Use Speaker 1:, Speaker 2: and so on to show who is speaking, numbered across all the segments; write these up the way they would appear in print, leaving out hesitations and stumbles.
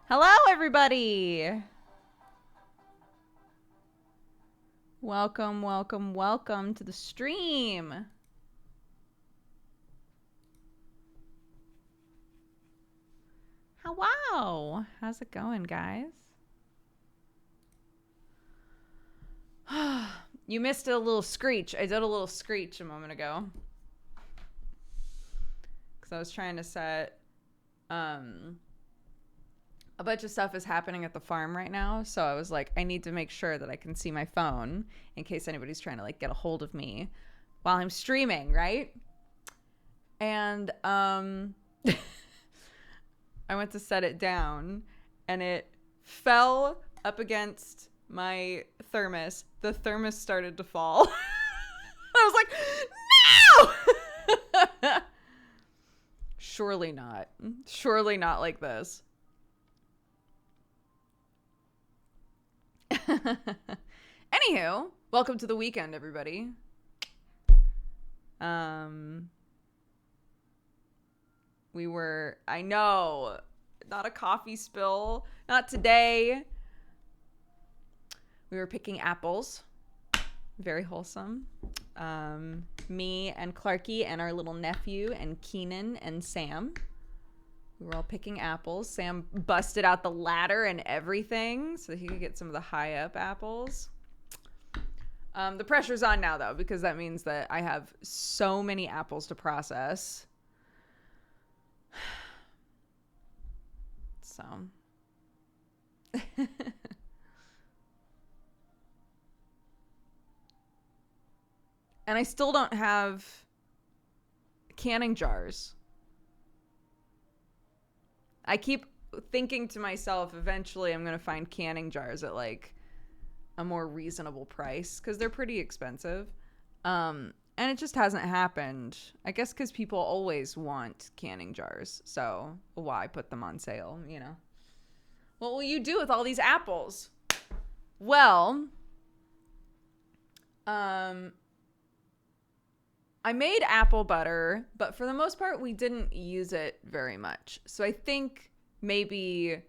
Speaker 1: Hello, everybody. Welcome, welcome, welcome to the stream. Wow. How's it going, guys? You missed a little screech. I did a little screech a moment ago. Because I was trying to set... a bunch of stuff is happening at the farm right now, so I was like, I need to make sure that I can see my phone in case anybody's trying to like get a hold of me while I'm streaming, right? And I went to set it down and it fell up against my thermos. The thermos started to fall. I was like, no! Surely not. Surely not like this. Anywho, welcome to the weekend, everybody. I know, not a coffee spill, not today. We were picking apples, very wholesome. Me and Clarky and our little nephew and Keenan and Sam. We were all picking apples. Sam busted out the ladder and everything so that he could get some of the high up apples. The pressure's on now, though, because that means that I have so many apples to process. So. And I still don't have canning jars. I keep thinking to myself, eventually I'm going to find canning jars at like a more reasonable price because they're pretty expensive. And it just hasn't happened. I guess because people always want canning jars. So why put them on sale, you know? What will you do with all these apples? Well, I made apple butter, but for the most part, we didn't use it very much. So I think maybe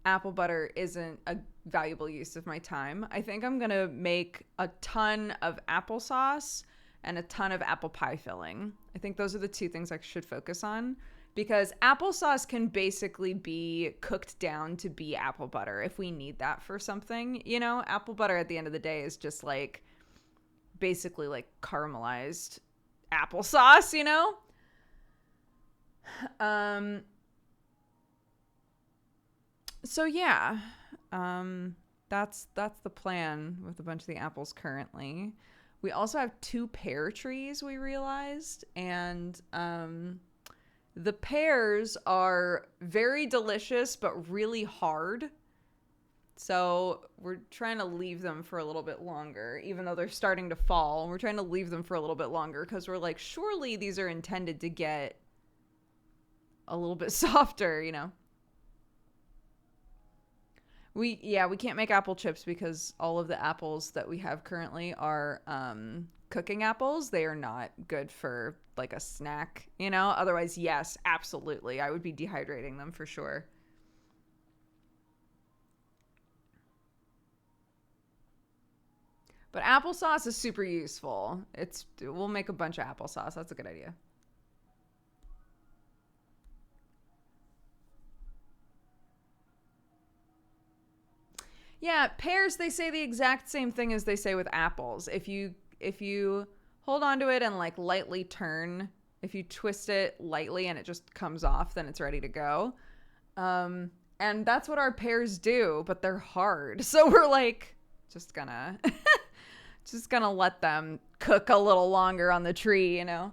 Speaker 1: apple butter isn't a valuable use of my time. I think I'm going to make a ton of applesauce and a ton of apple pie filling. I think those are the two things I should focus on because applesauce can basically be cooked down to be apple butter if we need that for something. You know, apple butter at the end of the day is just like basically like caramelized applesauce, you know? So yeah, that's the plan with a bunch of the apples currently. We also have 2 pear trees, we realized, and the pears are very delicious but really hard. So we're trying to leave them for a little bit longer, even though they're starting to fall. We're trying to leave them for a little bit longer because we're like, surely these are intended to get a little bit softer, you know? We can't make apple chips because all of the apples that we have currently are cooking apples. They are not good for like a snack, you know? Otherwise, yes, absolutely. I would be dehydrating them for sure. But applesauce is super useful. We'll make a bunch of applesauce. That's a good idea. Yeah, pears, they say the exact same thing as they say with apples. If you hold on to it and like lightly turn, if you twist it lightly and it just comes off, then it's ready to go. And that's what our pears do, but they're hard. So we're like just gonna just gonna let them cook a little longer on the tree, you know?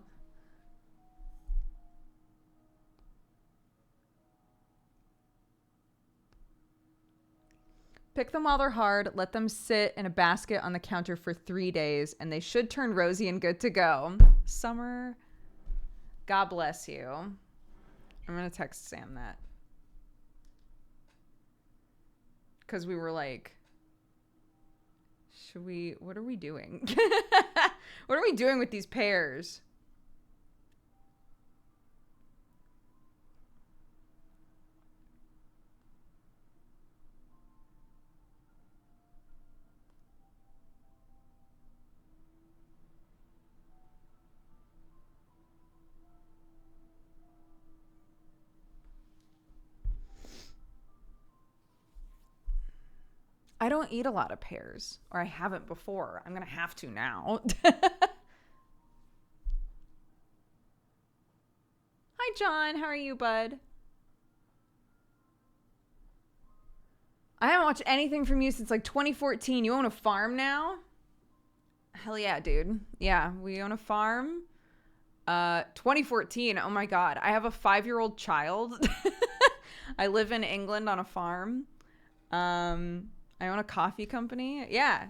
Speaker 1: Pick them while they're hard, let them sit in a basket on the counter for 3 days, and they should turn rosy and good to go. Summer, God bless you. I'm going to text Sam that. Because we were like, what are we doing? What are we doing with these pears? I don't eat a lot of pears, or I haven't before. I'm going to have to now. Hi, John. How are you, bud? I haven't watched anything from you since like 2014. You own a farm now? Hell yeah, dude. Yeah, we own a farm. 2014. Oh my God. I have a 5-year-old child. I live in England on a farm. I own a coffee company. Yeah.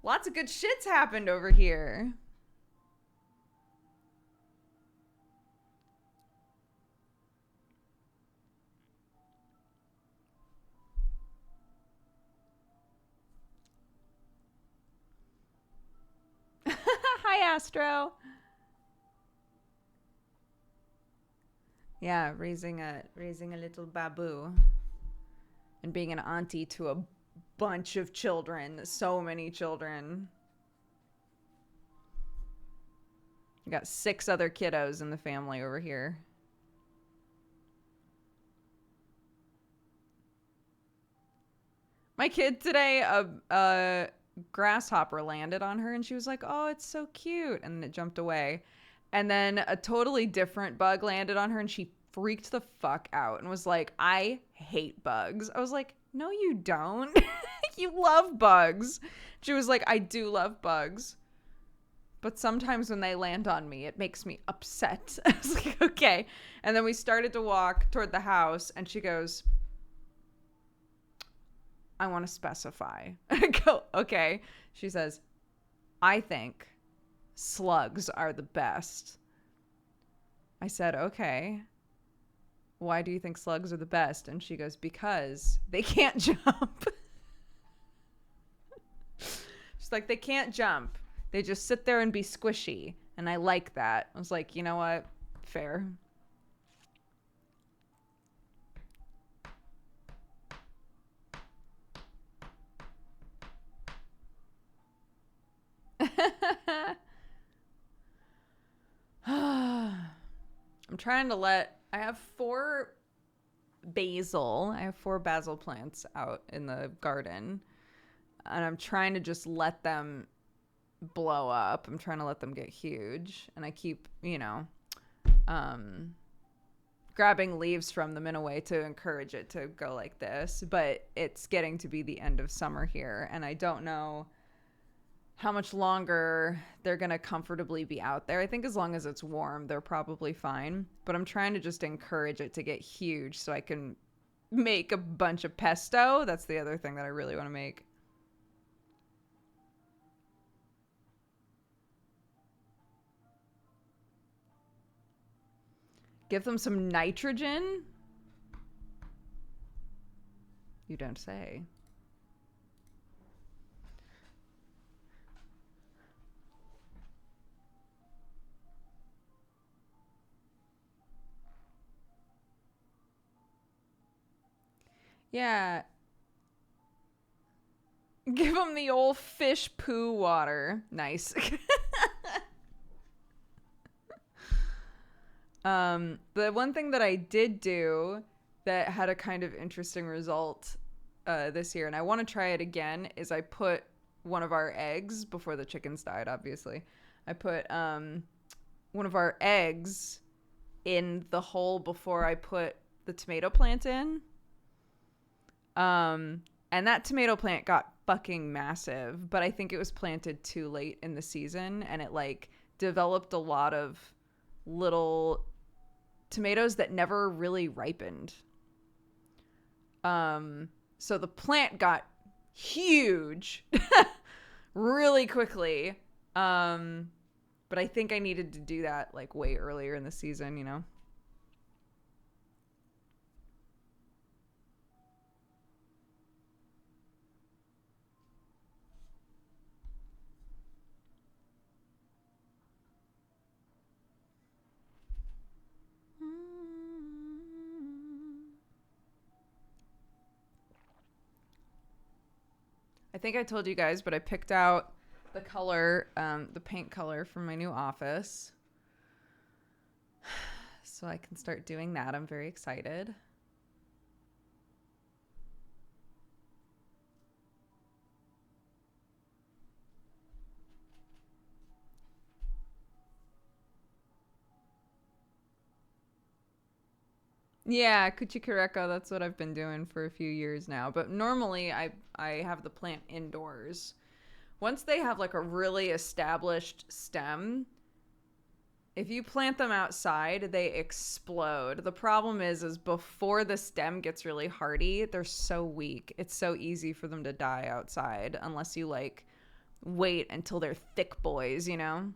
Speaker 1: Lots of good shit's happened over here. Hi, Astro. Yeah, raising a little babu and being an auntie to a bunch of children, so many children. We got 6 other kiddos in the family over here. My kid today, a grasshopper landed on her and she was like, "Oh, it's so cute," and then it jumped away. And then a totally different bug landed on her and she freaked the fuck out and was like, "I hate bugs." I was like, "No, you don't." You love bugs. She was like, "I do love bugs, but sometimes when they land on me, it makes me upset." I was like, "Okay." And then we started to walk toward the house and she goes, "I want to specify." I go, "Okay." She says, "I think slugs are the best." I said, "Okay. Why do you think slugs are the best?" And she goes, "Because they can't jump." She's like, "They can't jump. They just sit there and be squishy. And I like that." I was like, "You know what? Fair." I'm trying to I have 4 basil. I have 4 basil plants out in the garden. And I'm trying to just let them blow up. I'm trying to let them get huge. And I keep, grabbing leaves from them in a way to encourage it to go like this. But it's getting to be the end of summer here. And I don't know how much longer they're going to comfortably be out there. I think as long as it's warm, they're probably fine. But I'm trying to just encourage it to get huge so I can make a bunch of pesto. That's the other thing that I really want to make. Give them some nitrogen? You don't say. Yeah. Give them the old fish poo water. Nice. The one thing that I did do that had a kind of interesting result this year, and I want to try it again, is I put one of our eggs, before the chickens died, obviously. I put one of our eggs in the hole before I put the tomato plant in. And that tomato plant got fucking massive, but I think it was planted too late in the season, and it like developed a lot of little tomatoes that never really ripened. So the plant got huge really quickly. But I think I needed to do that like way earlier in the season, you know? I think I told you guys, but I picked out the color, the paint color for my new office. So I can start doing that. I'm very excited. Yeah, Kuchikareko, that's what I've been doing for a few years now. But normally I have the plant indoors. Once they have like a really established stem, if you plant them outside, they explode. The problem is before the stem gets really hardy, they're so weak. It's so easy for them to die outside unless you like wait until they're thick boys, you know?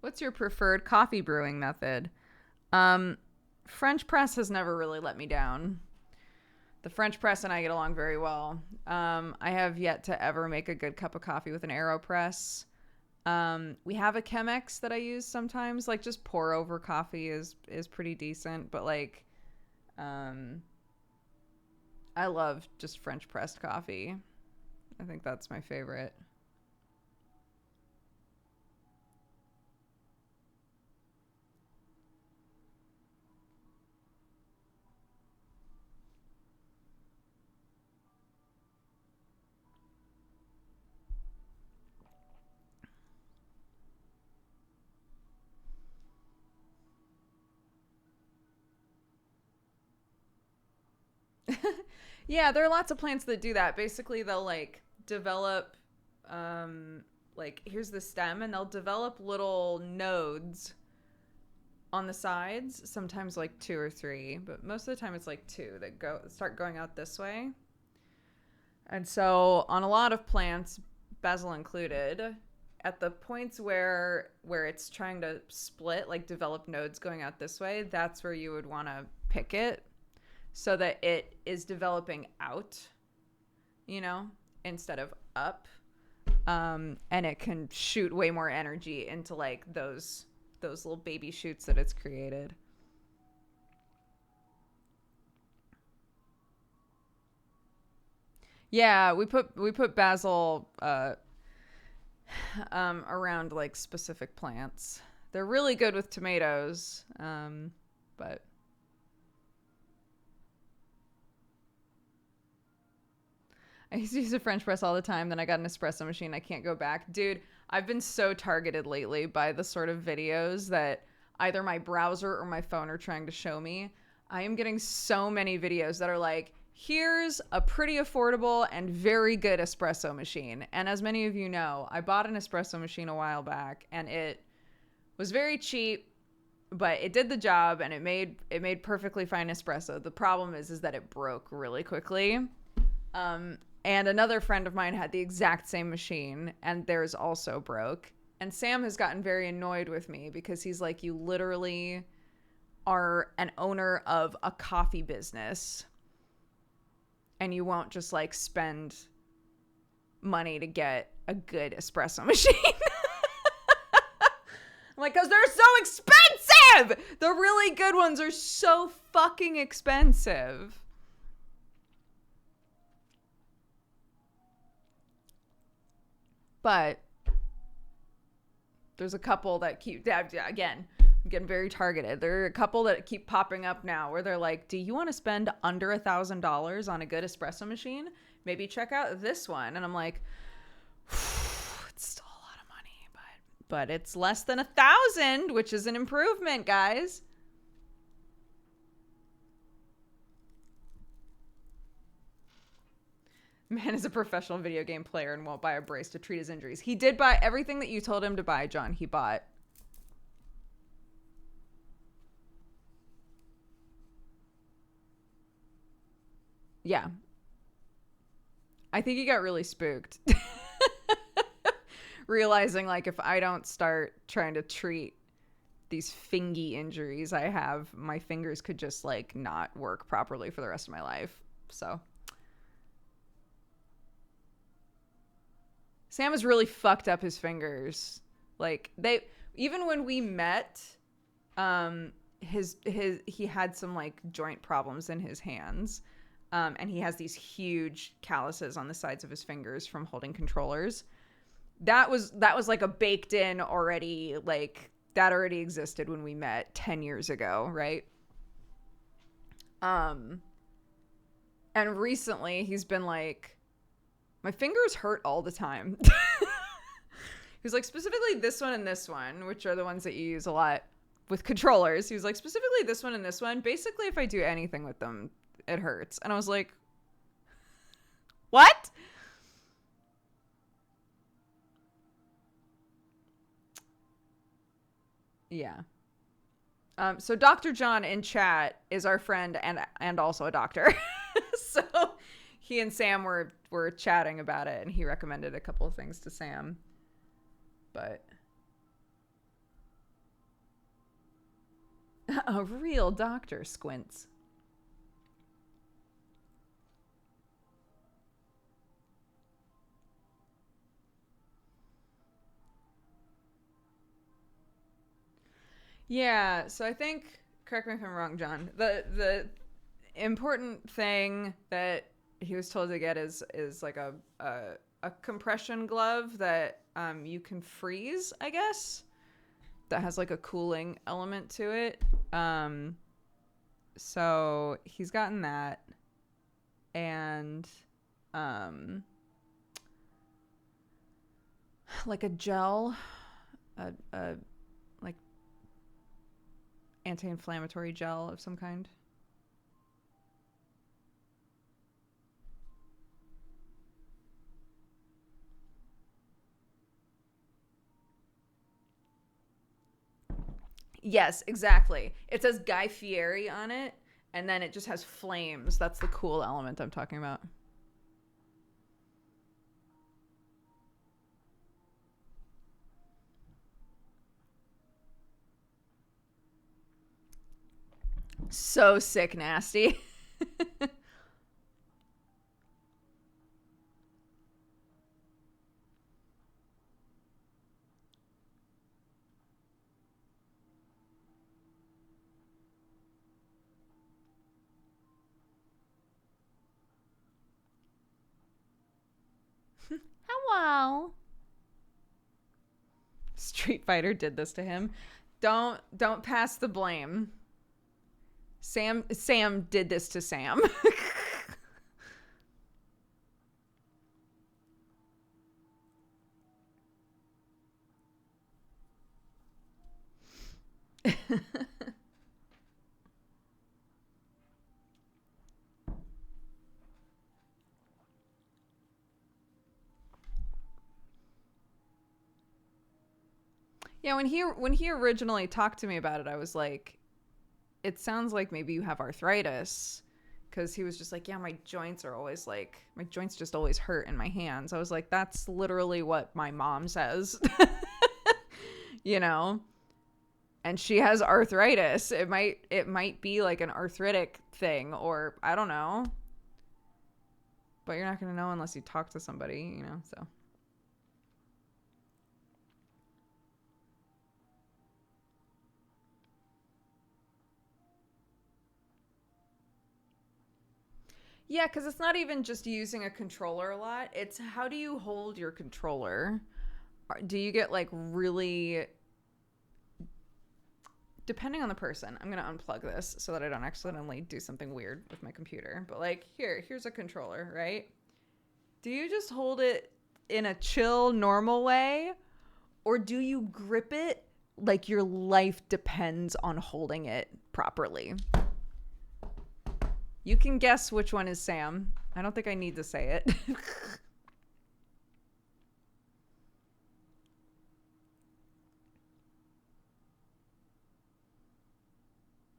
Speaker 1: What's your preferred coffee brewing method? Um, French press has never really let me down. The French press and I get along very well. I have yet to ever make a good cup of coffee with an AeroPress. We have a Chemex that I use sometimes. Like just pour over coffee is pretty decent, but like, um, I love just French pressed coffee. I think that's my favorite. Yeah, there are lots of plants that do that. Basically, they'll like develop, like here's the stem, and they'll develop little nodes on the sides. Sometimes like two or three, but most of the time it's like two that start going out this way. And so on a lot of plants, basil included, at the points where it's trying to split, like develop nodes going out this way, that's where you would want to pick it so that it is developing out, you know, instead of up. And it can shoot way more energy into like those little baby shoots that it's created. Yeah, we put basil around like specific plants. They're really good with tomatoes, but I used to use a French press all the time. Then I got an espresso machine. I can't go back. Dude, I've been so targeted lately by the sort of videos that either my browser or my phone are trying to show me. I am getting so many videos that are like, here's a pretty affordable and very good espresso machine. And as many of you know, I bought an espresso machine a while back and it was very cheap, but it did the job and it made perfectly fine espresso. The problem is that it broke really quickly. And another friend of mine had the exact same machine and theirs also broke. And Sam has gotten very annoyed with me because he's like, you literally are an owner of a coffee business and you won't just like spend money to get a good espresso machine. I'm like, because they're so expensive. The really good ones are so fucking expensive. But there's a couple that keep, again, I'm getting very targeted. There are a couple that keep popping up now where they're like, do you want to spend under $1,000 on a good espresso machine? Maybe check out this one. And I'm like, it's still a lot of money, but it's less than 1,000, which is an improvement, guys. Man is a professional video game player and won't buy a brace to treat his injuries. He did buy everything that you told him to buy, John. He bought. Yeah. I think he got really spooked. Realizing, like, if I don't start trying to treat these fingy injuries I have, my fingers could just, like, not work properly for the rest of my life. So Sam has really fucked up his fingers. Like even when we met, his he had some like joint problems in his hands, and he has these huge calluses on the sides of his fingers from holding controllers. That was like a baked in already, like that already existed when we met 10 years ago, right? And recently he's been like, my fingers hurt all the time. He was like, specifically this one and this one, which are the ones that you use a lot with controllers. He was like, specifically this one and this one. Basically, if I do anything with them, it hurts. And I was like, what? Yeah. So Dr. John in chat is our friend and also a doctor. So he and Sam were chatting about it, and he recommended a couple of things to Sam. But a real doctor squints. Yeah, so I think, correct me if I'm wrong, John, the important thing that he was told to get is like a compression glove that you can freeze, I guess, that has like a cooling element to it. So he's gotten that, and like a gel, a like anti-inflammatory gel of some kind. Yes, exactly. It says Guy Fieri on it, and then it just has flames. That's the cool element I'm talking about. So sick nasty. Hello. Street Fighter did this to him. Don't pass the blame. Sam did this to Sam. Yeah, when he originally talked to me about it, I was like, it sounds like maybe you have arthritis, because he was just like, yeah, my joints just always hurt in my hands. I was like, that's literally what my mom says. You know, and she has arthritis. It might be like an arthritic thing, or I don't know, but you're not going to know unless you talk to somebody, you know. So yeah, because it's not even just using a controller a lot. It's how do you hold your controller? Do you get like really, depending on the person, I'm going to unplug this so that I don't accidentally do something weird with my computer. But like, here's a controller, right? Do you just hold it in a chill, normal way? Or do you grip it like your life depends on holding it properly? You can guess which one is Sam. I don't think I need to say it.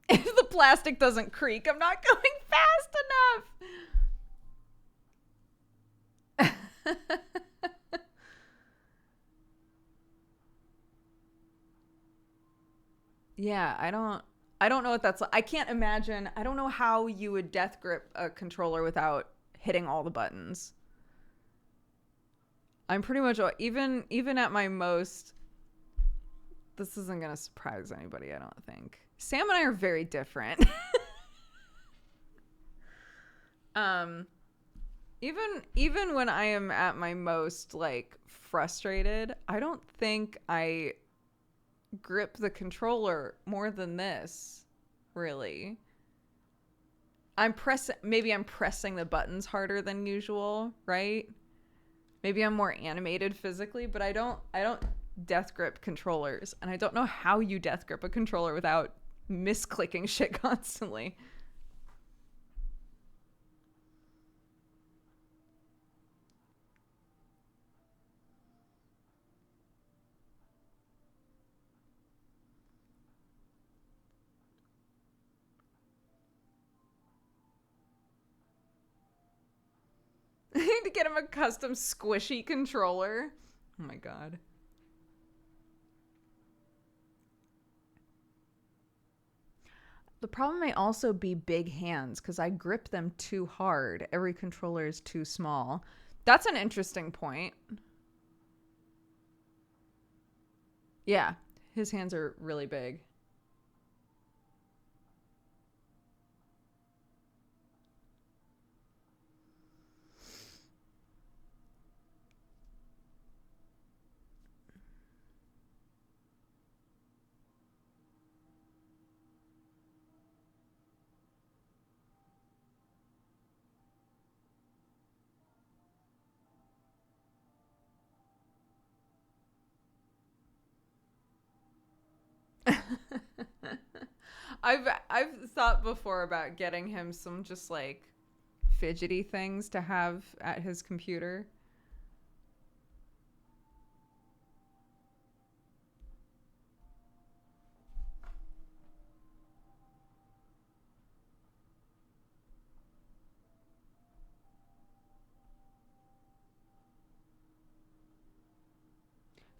Speaker 1: If the plastic doesn't creak, I'm not going fast enough. Yeah, I don't know what that's like. I can't imagine. I don't know how you would death grip a controller without hitting all the buttons. I'm pretty much even at my most, this isn't going to surprise anybody, I don't think. Sam and I are very different. um even when I am at my most like frustrated, I don't think I grip the controller more than this, really. I'm pressing the buttons harder than usual, right? Maybe I'm more animated physically, but I don't death grip controllers, and I don't know how you death grip a controller without misclicking shit constantly. I need to get him a custom squishy controller. Oh my god. The problem may also be big hands because I grip them too hard. Every controller is too small. That's an interesting point. Yeah, his hands are really big. I've thought before about getting him some just like fidgety things to have at his computer.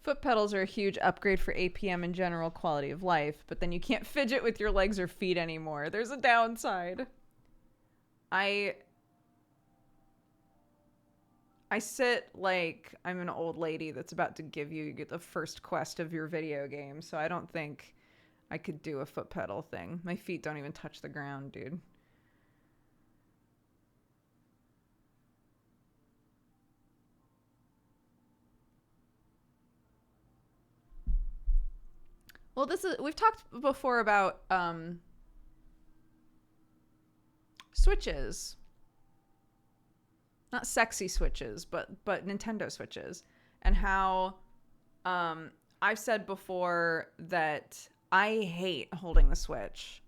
Speaker 1: Foot pedals are a huge upgrade for APM and general quality of life, but then you can't fidget with your legs or feet anymore. There's a downside. I I sit like I'm an old lady that's about to give you the first quest of your video game, so I don't think I could do a foot pedal thing. My feet don't even touch the ground, dude. Well, this is we've talked before about switches. Not sexy switches, but Nintendo switches. And how I've said before that I hate holding the Switch.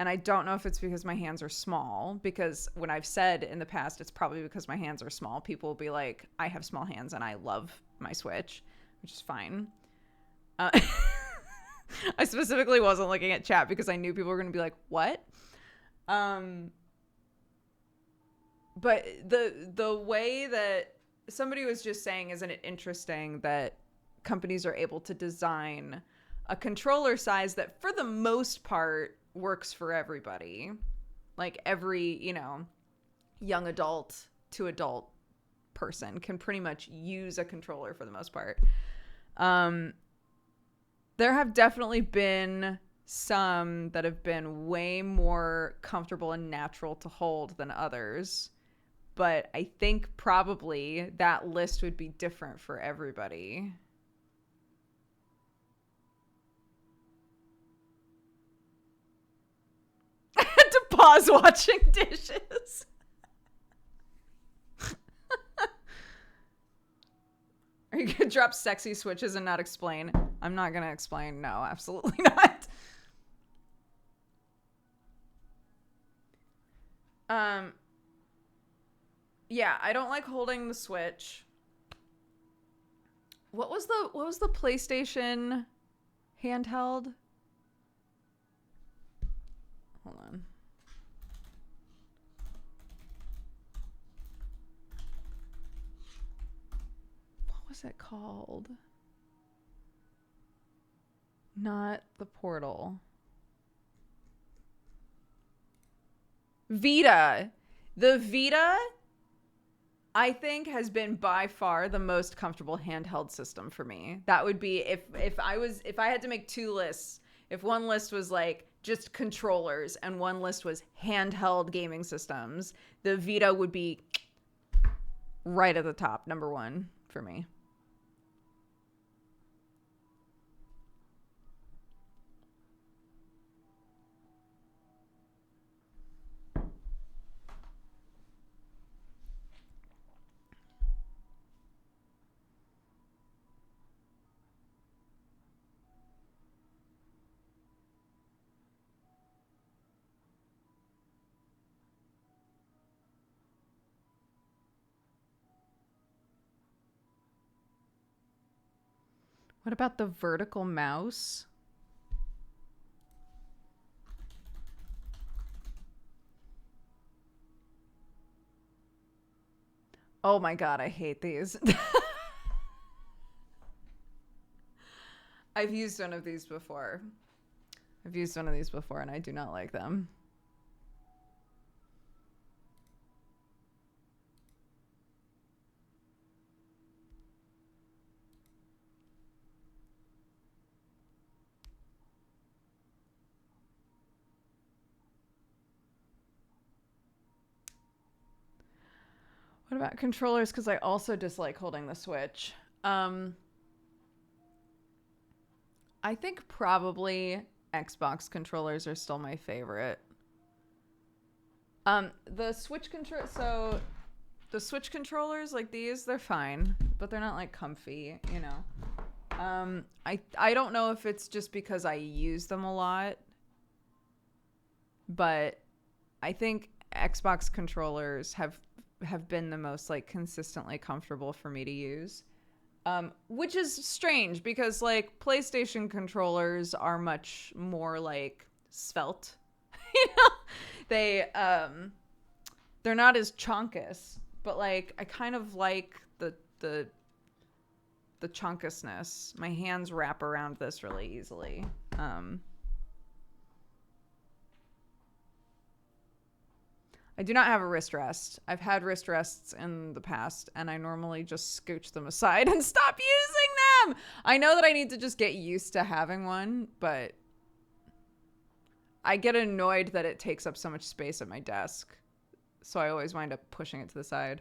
Speaker 1: And I don't know if it's because my hands are small, because when I've said in the past it's probably because my hands are small, people will be like, I have small hands and I love my Switch, which is fine. I specifically wasn't looking at chat because I knew people were going to be like, what? But the way that somebody was just saying, isn't it interesting that companies are able to design a controller size that for the most part works for everybody, like every young adult to adult person can pretty much use a controller for the most part. There have definitely been some that have been way more comfortable and natural to hold than others, but I think probably that list would be different for everybody. I had to pause watching dishes. Are you gonna drop sexy switches and not explain? I'm not gonna explain. No, absolutely not. Um, yeah, I don't like holding the Switch. What was the PlayStation handheld? Hold on. What was it called? Not the Portal. Vita. The Vita, I think, has been by far the most comfortable handheld system for me. That would be if I had to make two lists. If one list was like just controllers and one list was handheld gaming systems, the Vita would be right at the top, number one for me. What about the vertical mouse? Oh my god, I hate these. I've used one of these before. I've used one of these before and I do not like them. What about controllers? Because I also dislike holding the Switch. I think probably Xbox controllers are still my favorite. The Switch the Switch controllers like these, they're fine, but they're not like comfy, you know. I don't know if it's just because I use them a lot, but I think Xbox controllers have been the most like consistently comfortable for me to use. Which is strange because like PlayStation controllers are much more like svelte. You know, they're not as chonkus, but like I kind of like the chonkusness. My hands wrap around this really easily. I do not have a wrist rest. I've had wrist rests in the past, and I normally just scooch them aside and stop using them. I know that I need to just get used to having one, but I get annoyed that it takes up so much space at my desk. So I always wind up pushing it to the side.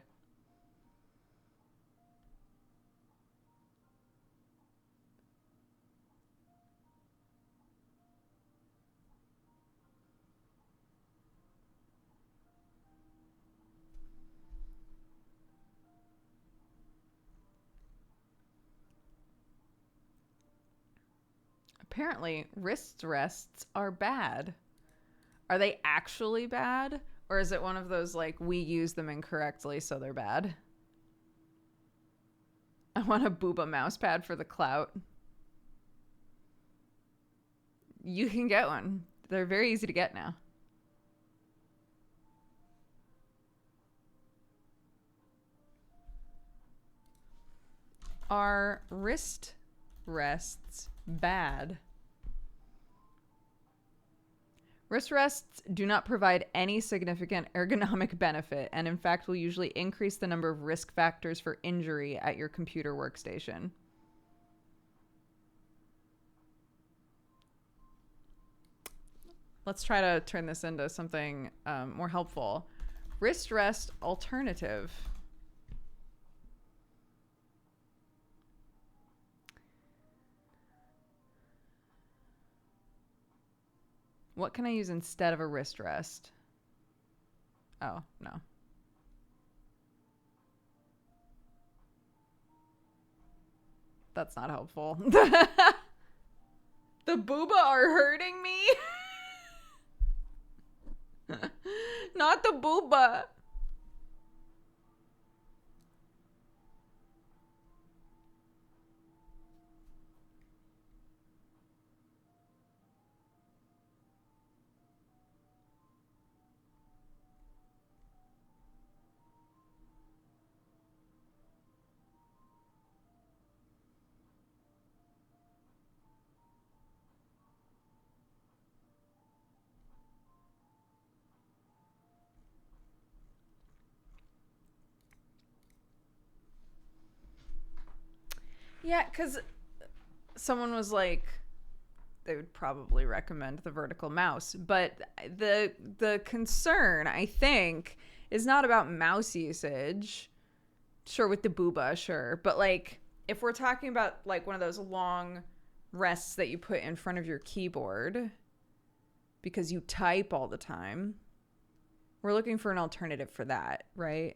Speaker 1: Apparently, wrist rests are bad. Are they actually bad? Or is it one of those like we use them incorrectly so they're bad? I want a booba mouse pad for the clout. You can get one. They're very easy to get now. Are wrist rests bad? Wrist rests do not provide any significant ergonomic benefit and in fact will usually increase the number of risk factors for injury at your computer workstation. Let's try to turn this into something more helpful. Wrist rest alternative. What can I use instead of a wrist rest? Oh, no. That's not helpful. The booba are hurting me. Not the booba. Yeah, because someone was like, they would probably recommend the vertical mouse, but the concern I think is not about mouse usage. Sure, with the booba, sure, but like if we're talking about like one of those long rests that you put in front of your keyboard because you type all the time, we're looking for an alternative for that, right?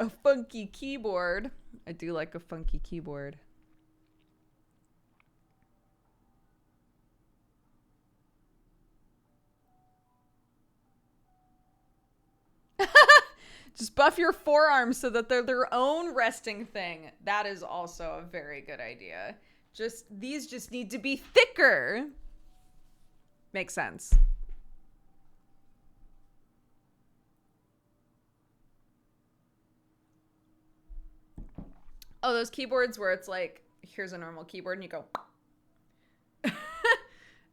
Speaker 1: A funky keyboard. I do like a funky keyboard. Just buff your forearms so that they're their own resting thing. That is also a very good idea. These just need to be thicker. Makes sense. Oh, those keyboards where it's like, here's a normal keyboard and you go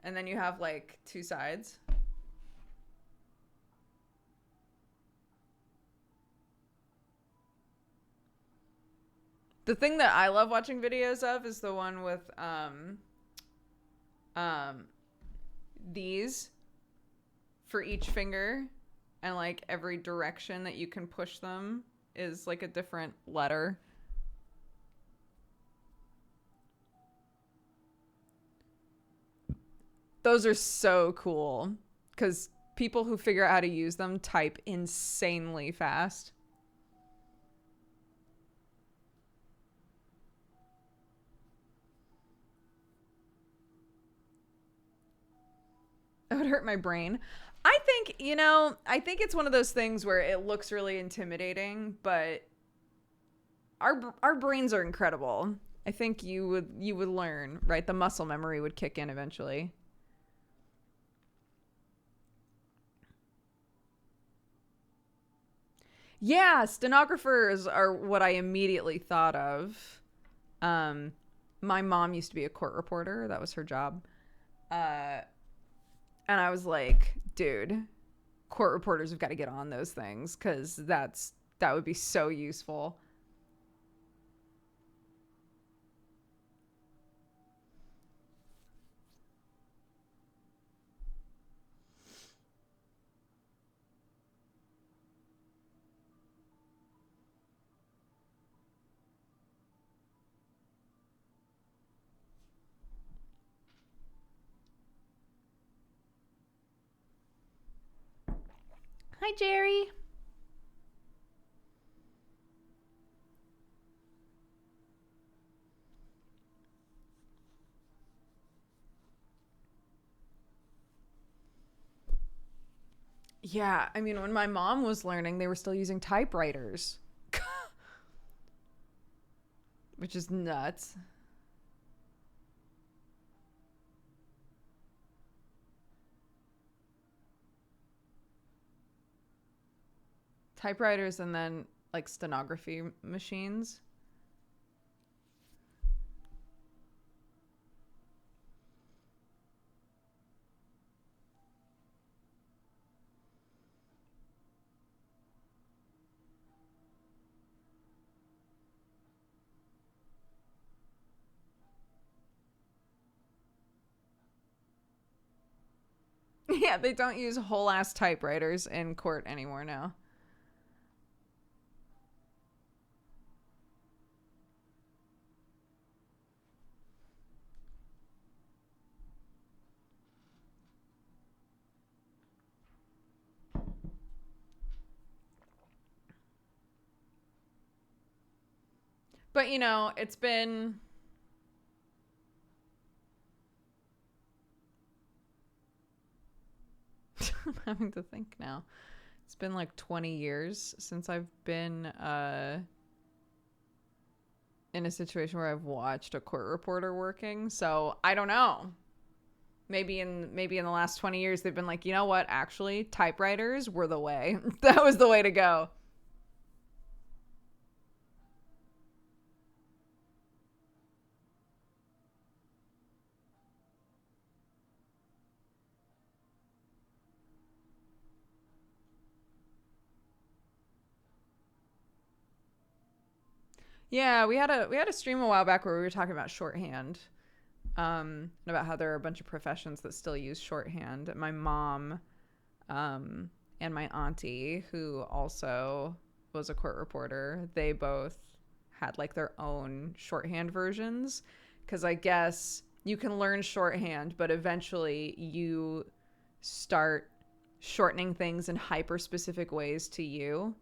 Speaker 1: and then you have like two sides. The thing that I love watching videos of is the one with these for each finger, and like every direction that you can push them is like a different letter. Those are so cool because people who figure out how to use them type insanely fast. It would hurt my brain. I think, I think it's one of those things where it looks really intimidating, but our brains are incredible. I think you would learn, right? The muscle memory would kick in eventually. Yeah, stenographers are what I immediately thought of. Um, my mom used to be a court reporter. That was her job. Uh, and I was like, dude, court reporters have got to get on those things because that would be so useful. Hi, Jerry. Yeah, I mean, when my mom was learning, they were still using typewriters, which is nuts. Typewriters and then like stenography machines. Yeah, they don't use whole ass typewriters in court anymore now. But it's been I'm having to think now. It's been like 20 years since I've been in a situation where I've watched a court reporter working. So I don't know. Maybe in the last 20 years they've been like, you know what? Actually, typewriters were the way. That was the way to go. Yeah, we had a stream a while back where we were talking about shorthand, and about how there are a bunch of professions that still use shorthand. My mom, and my auntie, who also was a court reporter, they both had like their own shorthand versions, because I guess you can learn shorthand, but eventually you start shortening things in hyper specific ways to you.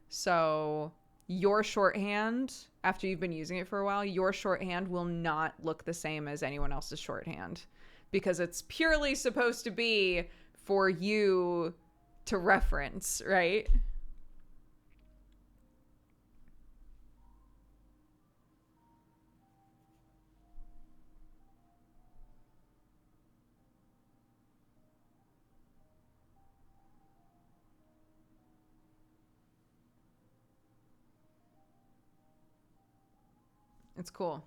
Speaker 1: So your shorthand, after you've been using it for a while, your shorthand will not look the same as anyone else's shorthand, because it's purely supposed to be for you to reference, right? It's cool.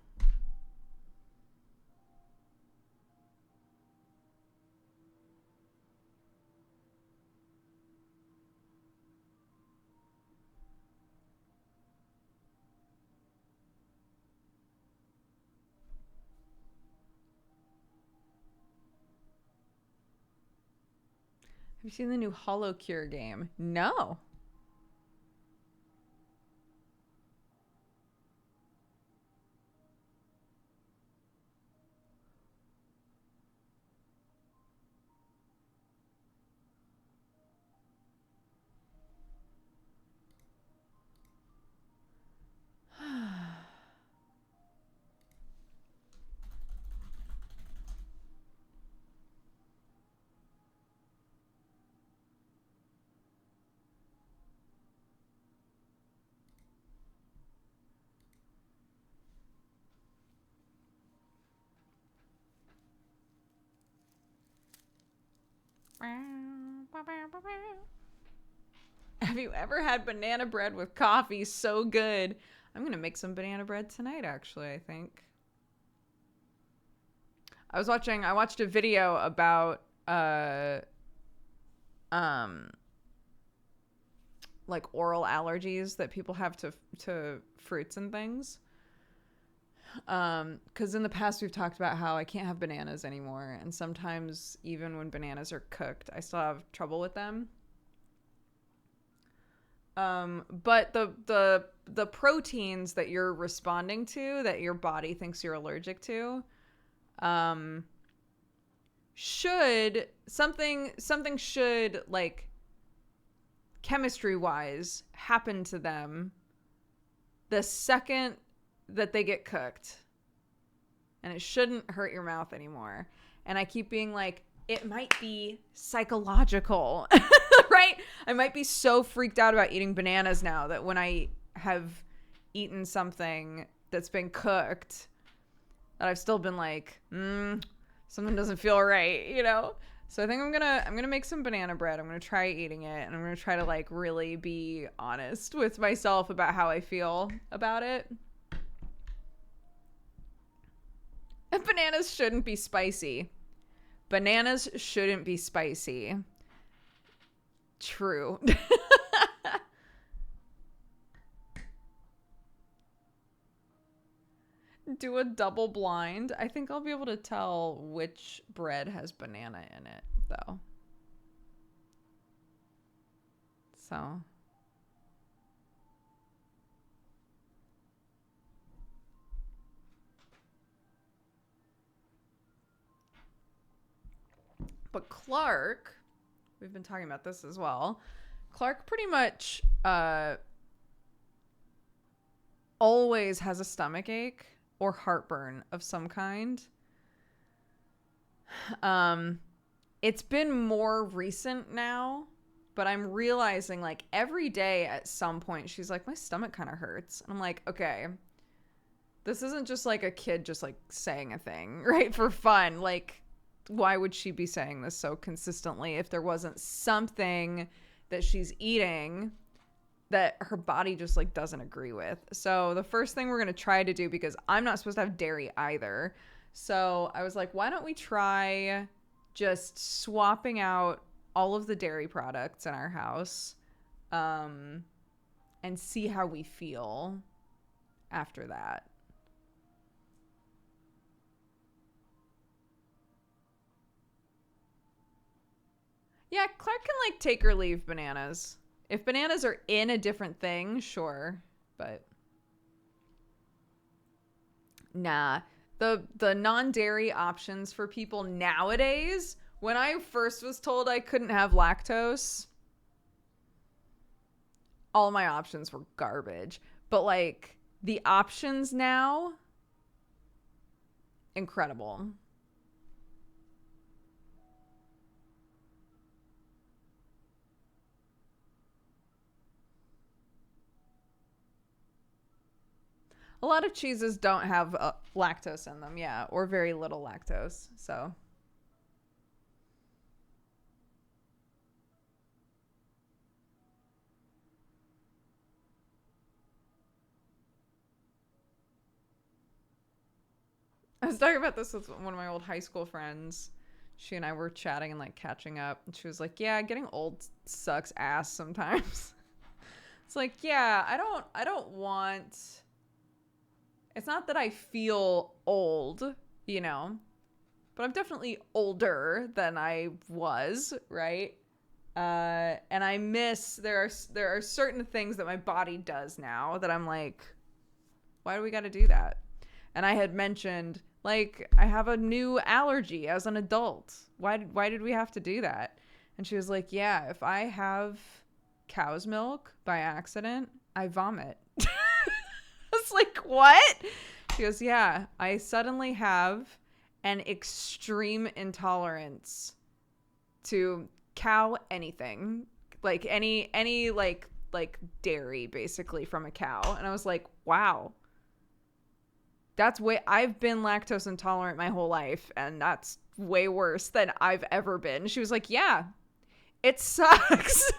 Speaker 1: Have you seen the new Hollow Cure game? No. Have you ever had banana bread with coffee? So good. I'm going to make some banana bread tonight, actually, I think. I watched a video about, like oral allergies that people have to fruits and things. Because in the past we've talked about how I can't have bananas anymore, and sometimes even when bananas are cooked, I still have trouble with them. But the proteins that you're responding to, that your body thinks you're allergic to, should something should, like, chemistry wise, happen to them the second that they get cooked, and it shouldn't hurt your mouth anymore. And I keep being like, it might be psychological. Right? I might be so freaked out about eating bananas now that when I have eaten something that's been cooked, that I've still been like, something doesn't feel right, you know? So I think I'm gonna make some banana bread. I'm gonna try eating it, and I'm gonna try to, like, really be honest with myself about how I feel about it. And bananas shouldn't be spicy. Bananas shouldn't be spicy. True. Do a double blind. I think I'll be able to tell which bread has banana in it, though. So. But Clark, we've been talking about this as well. Clark pretty much always has a stomach ache or heartburn of some kind. It's been more recent now, but I'm realizing, like, every day at some point she's like, my stomach kind of hurts. And I'm like, okay, this isn't just like a kid just, like, saying a thing, right, for fun. Like, why would she be saying this so consistently if there wasn't something that she's eating that her body just, like, doesn't agree with? So the first thing we're going to try to do, because I'm not supposed to have dairy either, so I was like, why don't we try just swapping out all of the dairy products in our house, and see how we feel after that. Yeah, Clark can, like, take or leave bananas. If bananas are in a different thing, sure. But nah. The non-dairy options for people nowadays, when I first was told I couldn't have lactose, all my options were garbage. But like the options now, incredible. A lot of cheeses don't have lactose in them, yeah, or very little lactose. So I was talking about this with one of my old high school friends. She and I were chatting and like catching up, and she was like, "Yeah, getting old sucks ass sometimes." It's like, yeah, I don't want. It's not that I feel old, you know, but I'm definitely older than I was, right? And I miss there are certain things that my body does now that I'm like, why do we got to do that? And I had mentioned like I have a new allergy as an adult. Why did we have to do that? And she was like, yeah, if I have cow's milk by accident, I vomit. I was like, what? She goes, yeah, I suddenly have an extreme intolerance to cow anything, like any like dairy basically from a cow. And I was like, wow, that's way I've been lactose intolerant my whole life, and that's way worse than I've ever been. She was like, yeah, it sucks.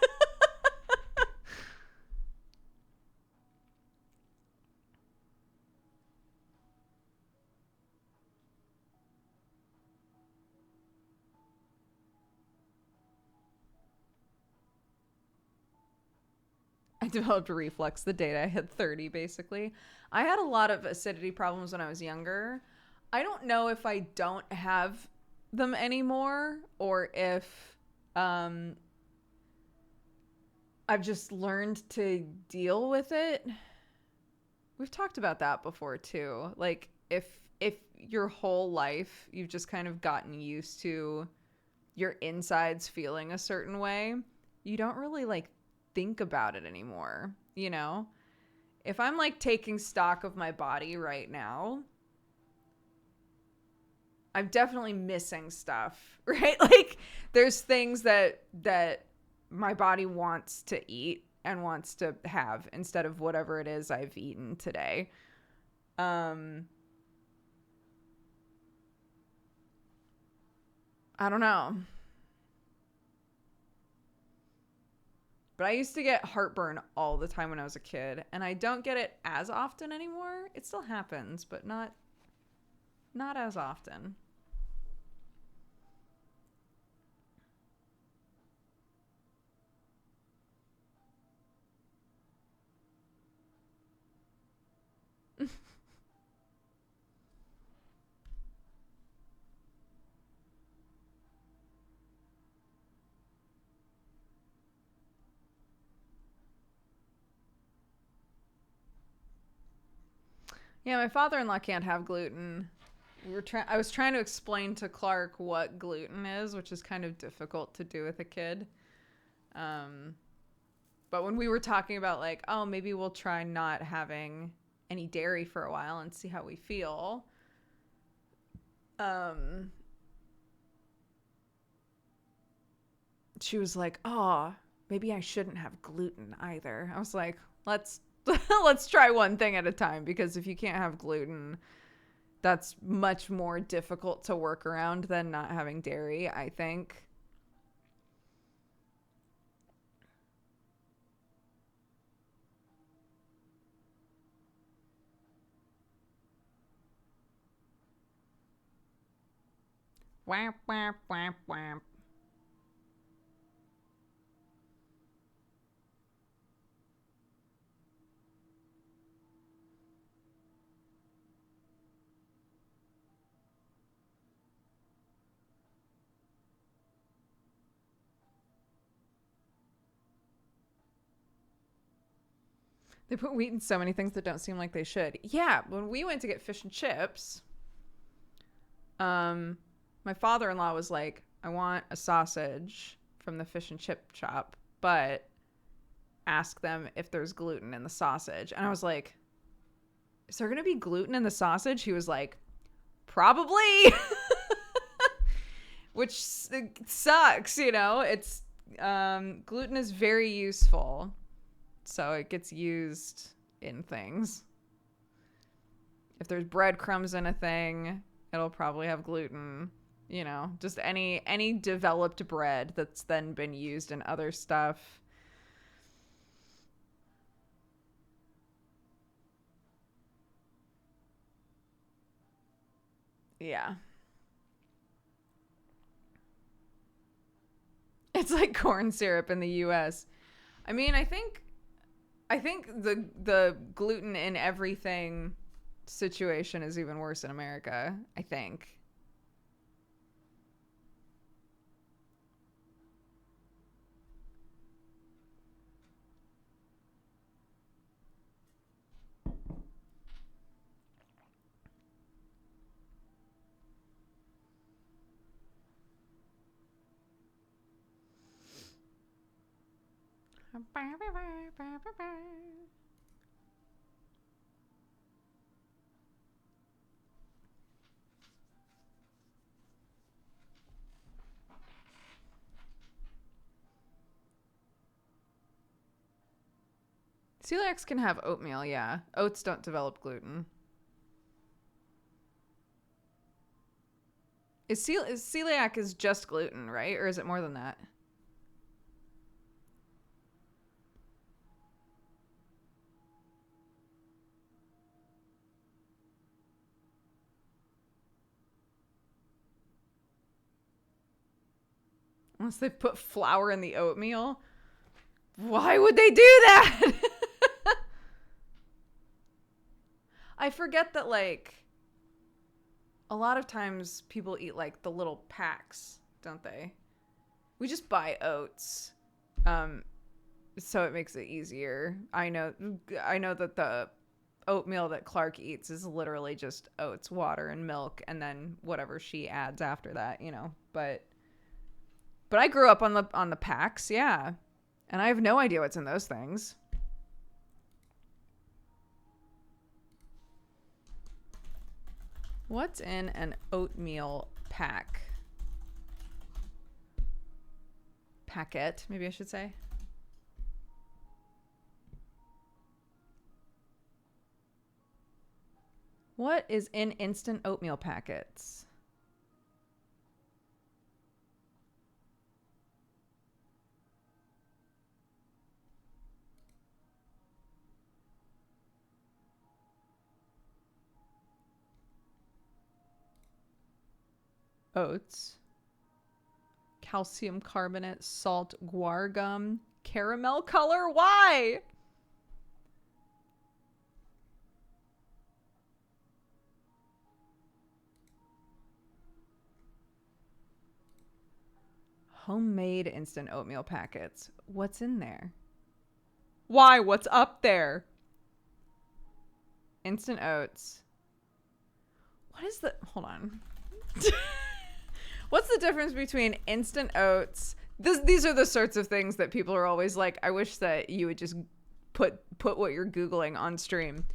Speaker 1: I developed a reflux the day I hit 30, basically. I had a lot of acidity problems when I was younger. I don't know if I don't have them anymore or if um, I've just learned to deal with it. We've talked about that before too. Like if your whole life you've just kind of gotten used to your insides feeling a certain way, you don't really like think about it anymore, you know? If I'm like taking stock of my body right now, I'm definitely missing stuff, right? Like there's things that my body wants to eat and wants to have instead of whatever it is I've eaten today. Um I don't know. But I used to get heartburn all the time when I was a kid, and I don't get it as often anymore. It still happens, but not as often. Yeah, my father-in-law can't have gluten. I was trying to explain to Clark what gluten is, which is kind of difficult to do with a kid. Um, but when we were talking about like, oh, maybe we'll try not having any dairy for a while and see how we feel. Um, she was like, "Oh, maybe I shouldn't have gluten either." I was like, "Let's let's try one thing at a time because if you can't have gluten, that's much more difficult to work around than not having dairy, I think." Wamp wamp wamp wamp. They put wheat in so many things that don't seem like they should. Yeah, when we went to get fish and chips, um, my father-in-law was like, "I want a sausage from the fish and chip shop, but ask them if there's gluten in the sausage. And I was like, is there going to be gluten in the sausage? He was like, probably. Which sucks, you know? It's gluten is very useful. So it gets used in things. If there's breadcrumbs in a thing, it'll probably have gluten. You know, just any developed bread that's then been used in other stuff. Yeah. It's like corn syrup in the US. I mean, I think the gluten in everything situation is even worse in America, I think. Celiacs can have oatmeal, yeah. Oats don't develop gluten. Is celiac is just gluten, right? Or is it more than that? Unless they put flour in the oatmeal. Why would they do that? I forget that, like, a lot of times people eat, like, the little packs, don't they? We just buy oats. Um, so it makes it easier. I know that the oatmeal that Clark eats is literally just oats, water, and milk, and then whatever she adds after that, you know. But I grew up on the packs, yeah. And I have no idea what's in those things. What's in an oatmeal packet, maybe I should say. What is in instant oatmeal packets? Oats, calcium carbonate, salt, guar gum, caramel color. Why? Homemade instant oatmeal packets. What's in there? Why? What's up there? Instant oats. What is the... Hold on. What's the difference between instant oats? These are the sorts of things that people are always like, I wish that you would just put what you're Googling on stream.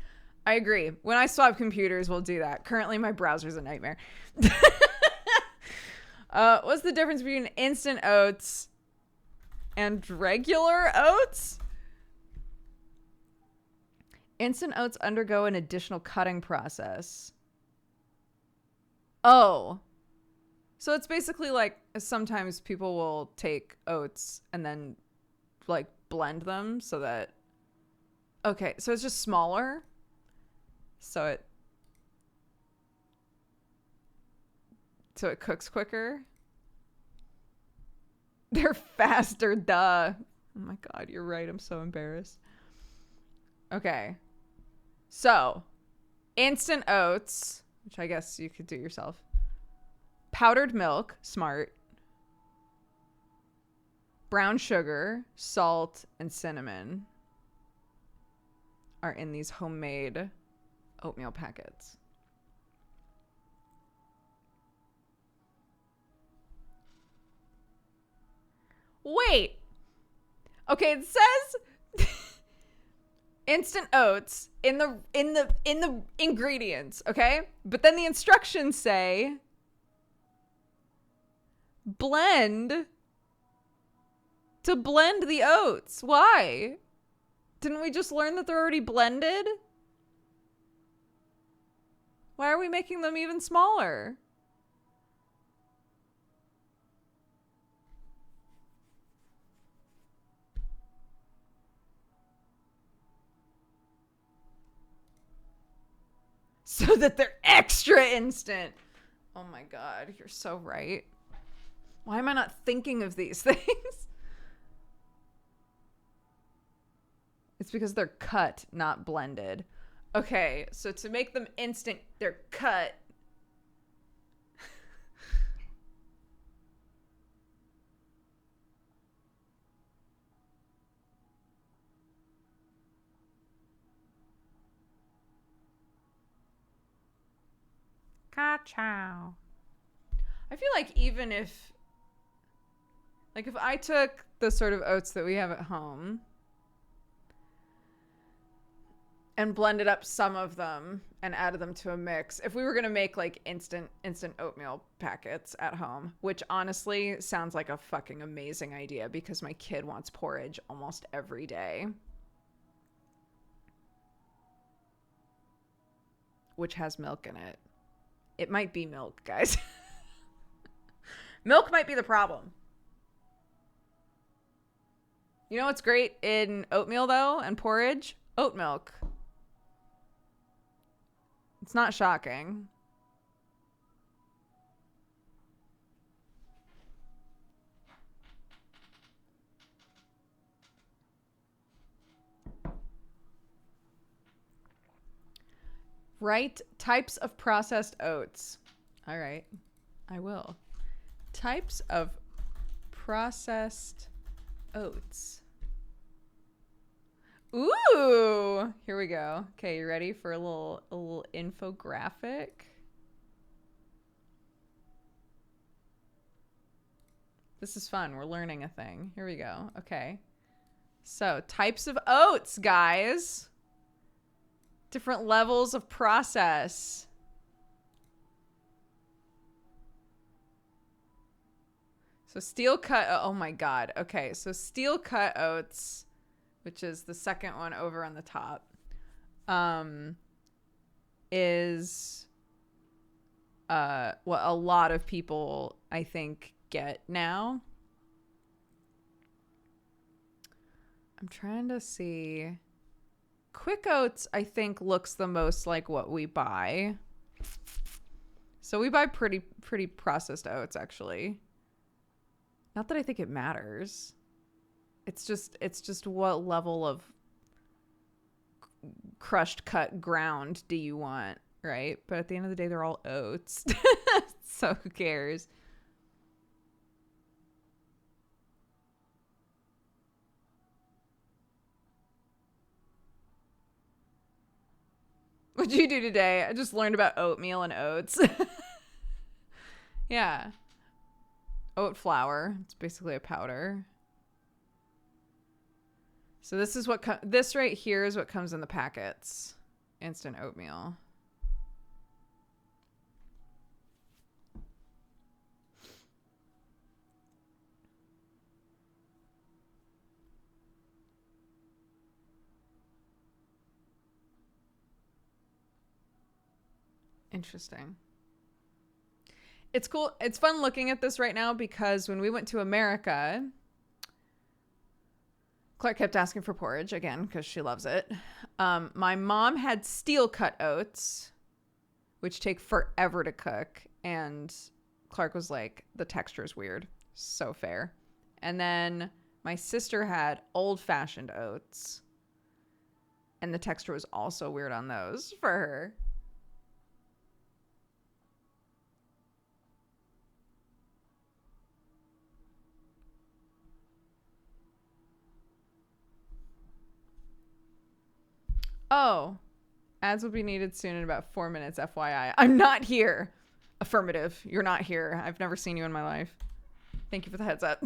Speaker 1: I agree. When I swap computers, we'll do that. Currently, my browser's a nightmare. What's the difference between instant oats and regular oats? Instant oats undergo an additional cutting process. Oh. So it's basically like sometimes people will take oats and then like blend them so that... Okay, so it's just smaller. So it cooks quicker. They're faster, duh. Oh my god, you're right. I'm so embarrassed. Okay. So, instant oats, which I guess you could do yourself. Powdered milk, smart. Brown sugar, salt, and cinnamon are in these homemade oatmeal packets. Wait. Okay, it says Instant oats in the ingredients, okay? But then the instructions say blend to blend the oats. Why? Didn't we just learn that they're already blended? Why are we making them even smaller? So that they're extra instant. Oh my God, you're so right. Why am I not thinking of these things? It's because they're cut, not blended. Okay, so to make them instant, they're cut. Ka-chow. I feel like even if I took the sort of oats that we have at home and blended up some of them and added them to a mix, if we were going to make like instant oatmeal packets at home, which honestly sounds like a fucking amazing idea because my kid wants porridge almost every day, which has milk in it. It might be milk, guys. Milk might be the problem. You know what's great in oatmeal, though, and porridge? Oat milk. It's not shocking. Right types of processed oats. All right, I will. Types of processed oats. Ooh, here we go. Okay, you ready for a little infographic? This is fun. We're learning a thing. Here we go. Okay. So, types of oats, guys. Different levels of process. So steel cut, oh my God. Okay, so steel cut oats, which is the second one over on the top, is what a lot of people, I think, get now. I'm trying to see. Quick Oats, I think, looks the most like what we buy. So we buy pretty processed oats, actually. Not that I think it matters. It's just what level of crushed cut ground do you want, right? But at the end of the day, they're all oats. So who cares? What'd you do today? I just learned about oatmeal and oats. Yeah. Oat flour. It's basically a powder. So this is what this right here is what comes in the packets. Instant oatmeal. Interesting. It's cool. It's fun looking at this right now because when we went to America, Clark kept asking for porridge again because she loves it. My mom had steel cut oats, which take forever to cook. And Clark was like, the texture is weird. So fair. And then my sister had old fashioned oats. And the texture was also weird on those for her. Oh, ads will be needed soon in about 4 minutes, FYI. I'm not here. Affirmative. You're not here. I've never seen you in my life. Thank you for the heads up.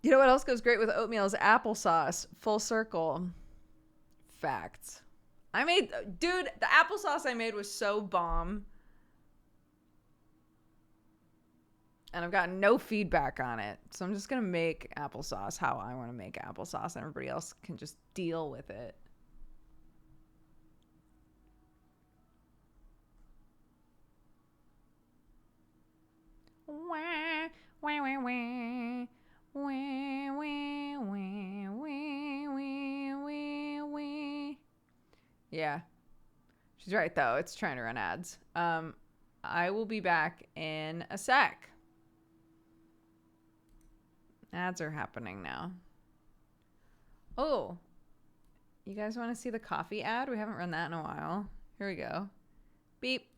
Speaker 1: You know what else goes great with oatmeal is applesauce. Full circle. Facts. Dude, the applesauce I made was so bomb. And I've gotten no feedback on it. So I'm just going to make applesauce how I want to make applesauce, and everybody else can just deal with it. Wah, wah, wah, wah. Wah, wah, wah, wah, wah, wah, wah. Yeah. She's right, though. It's trying to run ads. I will be back in a sec. Ads are happening now. Oh, you guys want to see the coffee ad? We haven't run that in a while. Here we go. Beep.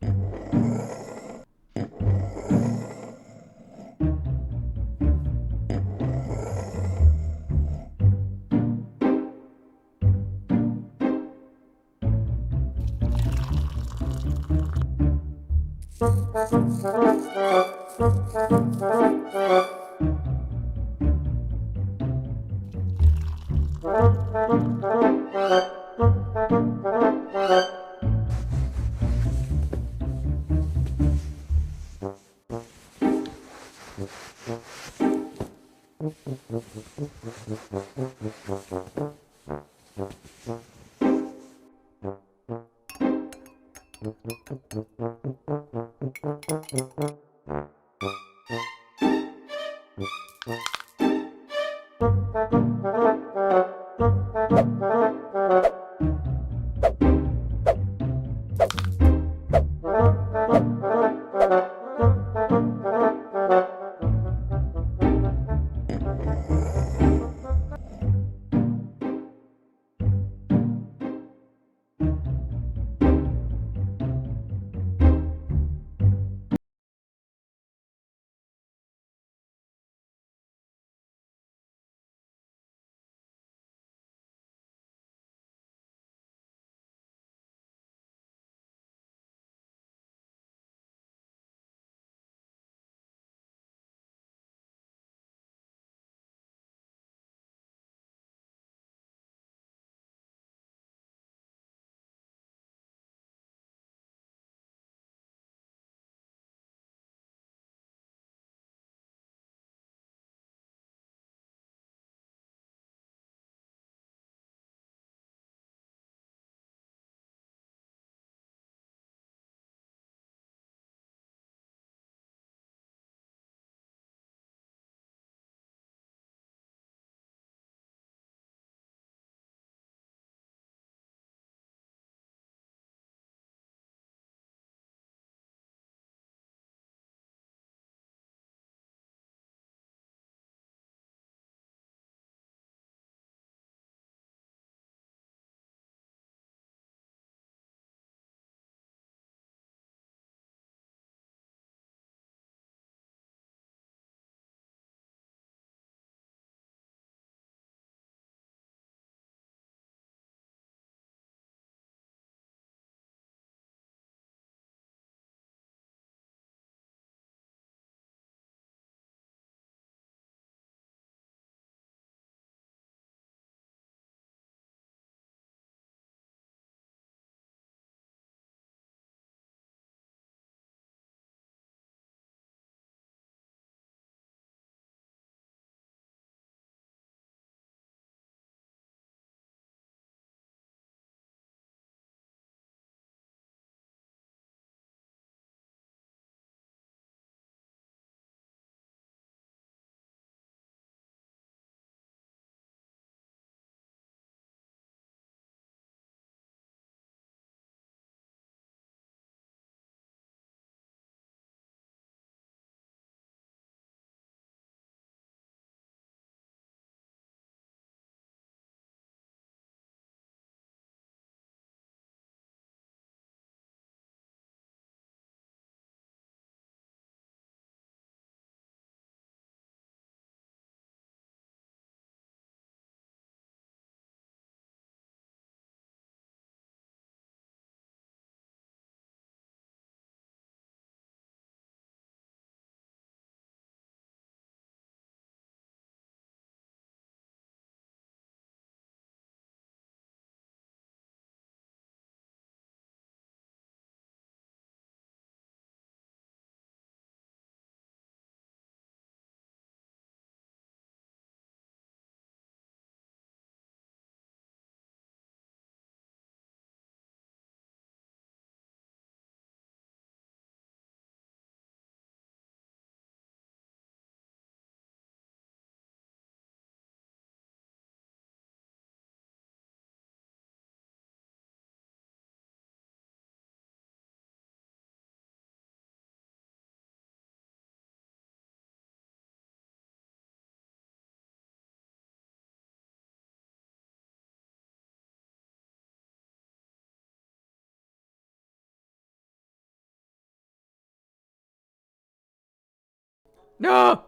Speaker 1: No!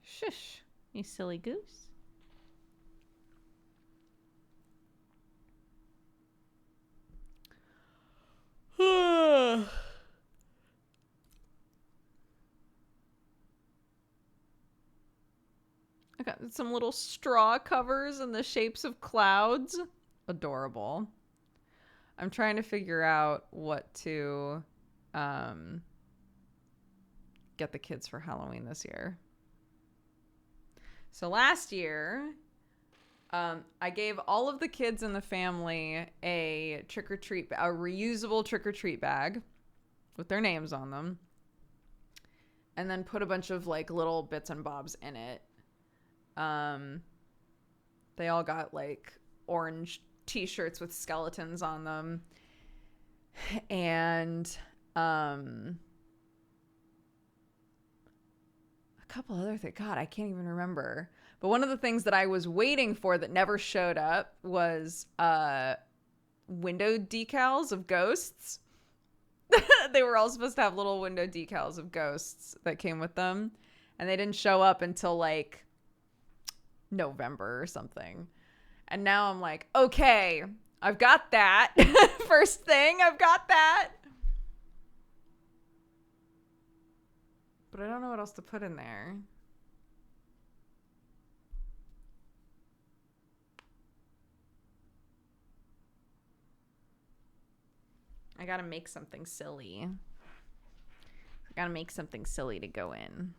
Speaker 2: Shush, you silly goose.
Speaker 1: I got some little straw covers in the shapes of clouds. Adorable. I'm trying to figure out what to get the kids for Halloween this year. So last year, I gave all of the kids in the family a reusable trick-or-treat bag with their names on them. And then put a bunch of like little bits and bobs in it. They all got like orange t-shirts with skeletons on them. And a couple other things. God, I can't even remember. But one of the things that I was waiting for that never showed up was window decals of ghosts. They were all supposed to have little window decals of ghosts that came with them. And they didn't show up until like November or something. And now I'm like, okay, I've got that. First thing, I've got that. But I don't know what else to put in there. I gotta make something silly. I gotta make something silly to go in.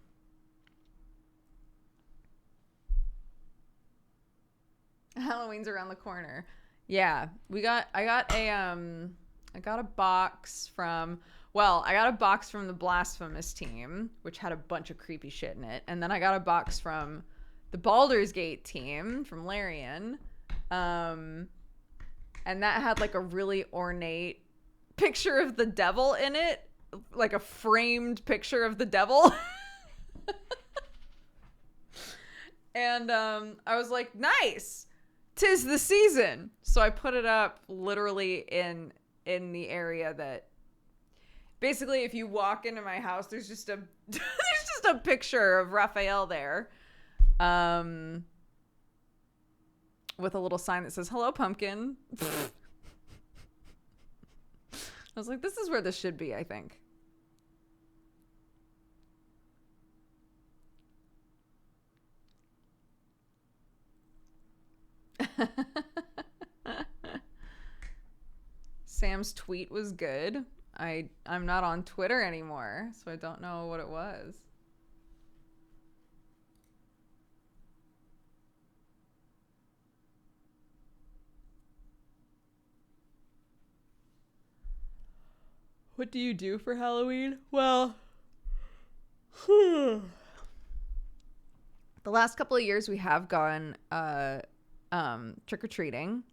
Speaker 1: Halloween's around the corner. Yeah, I got a box from the Blasphemous team, which had a bunch of creepy shit in it. And then I got a box from the Baldur's Gate team from Larian. And that had like a really ornate picture of the devil in it, like a framed picture of the devil. And I was like, nice. 'Tis the season. So I put it up literally in the area that basically if you walk into my house, there's just a picture of Raphael there. With a little sign that says, "Hello, pumpkin." I was like, this is where this should be, I think. Sam's tweet was good. I'm not on Twitter anymore, so I don't know what it was. What do you do for Halloween? Well, the last couple of years we have gone trick-or-treating.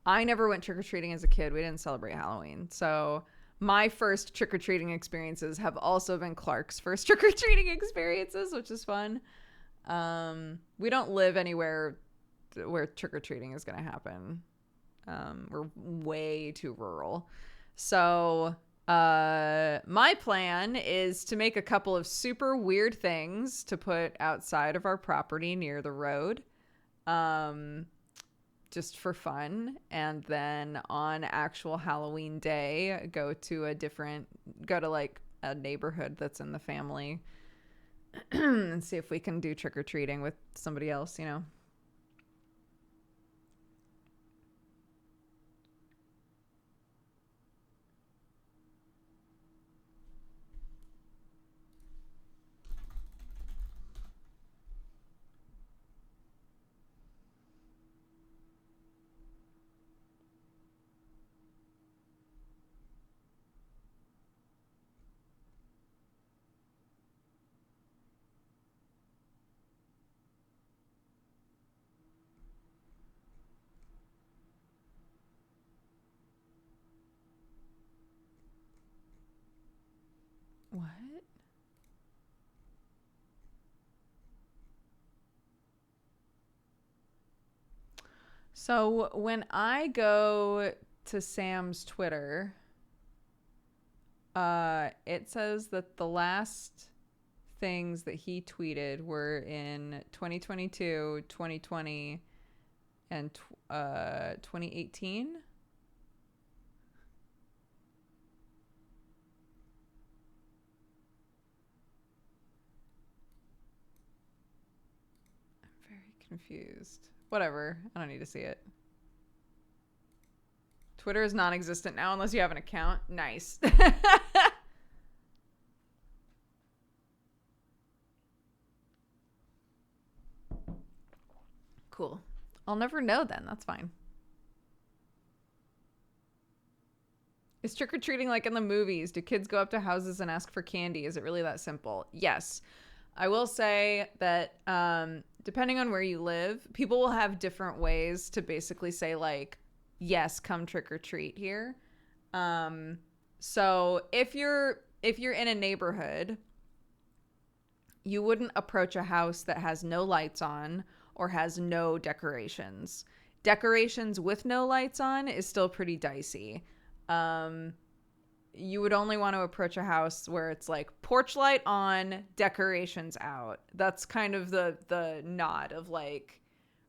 Speaker 1: I never went trick-or-treating as a kid. We didn't celebrate Halloween. So my first trick-or-treating experiences have also been Clark's first trick-or-treating experiences, which is fun. We don't live anywhere where trick-or-treating is going to happen. We're way too rural. So my plan is to make a couple of super weird things to put outside of our property near the road. Just for fun, and then on actual Halloween day go to like a neighborhood that's in the family and see if we can do trick-or-treating with somebody else, you know. What? So when I go to Sam's Twitter, It says that the last things that he tweeted were in 2022, 2020, and 2018. I'm very confused. Whatever. I don't need to see it. Twitter is non-existent now unless you have an account. Nice. Cool. I'll never know then. That's fine. Is trick-or-treating like in the movies? Do kids go up to houses and ask for candy? Is it really that simple? Yes. I will say that depending on where you live, people will have different ways to basically say, like, yes, come trick-or-treat here. So if you're in a neighborhood, you wouldn't approach a house that has no lights on or has no decorations. Decorations with no lights on is still pretty dicey. You would only want to approach a house where it's like porch light on, decorations out. That's kind of the nod of like,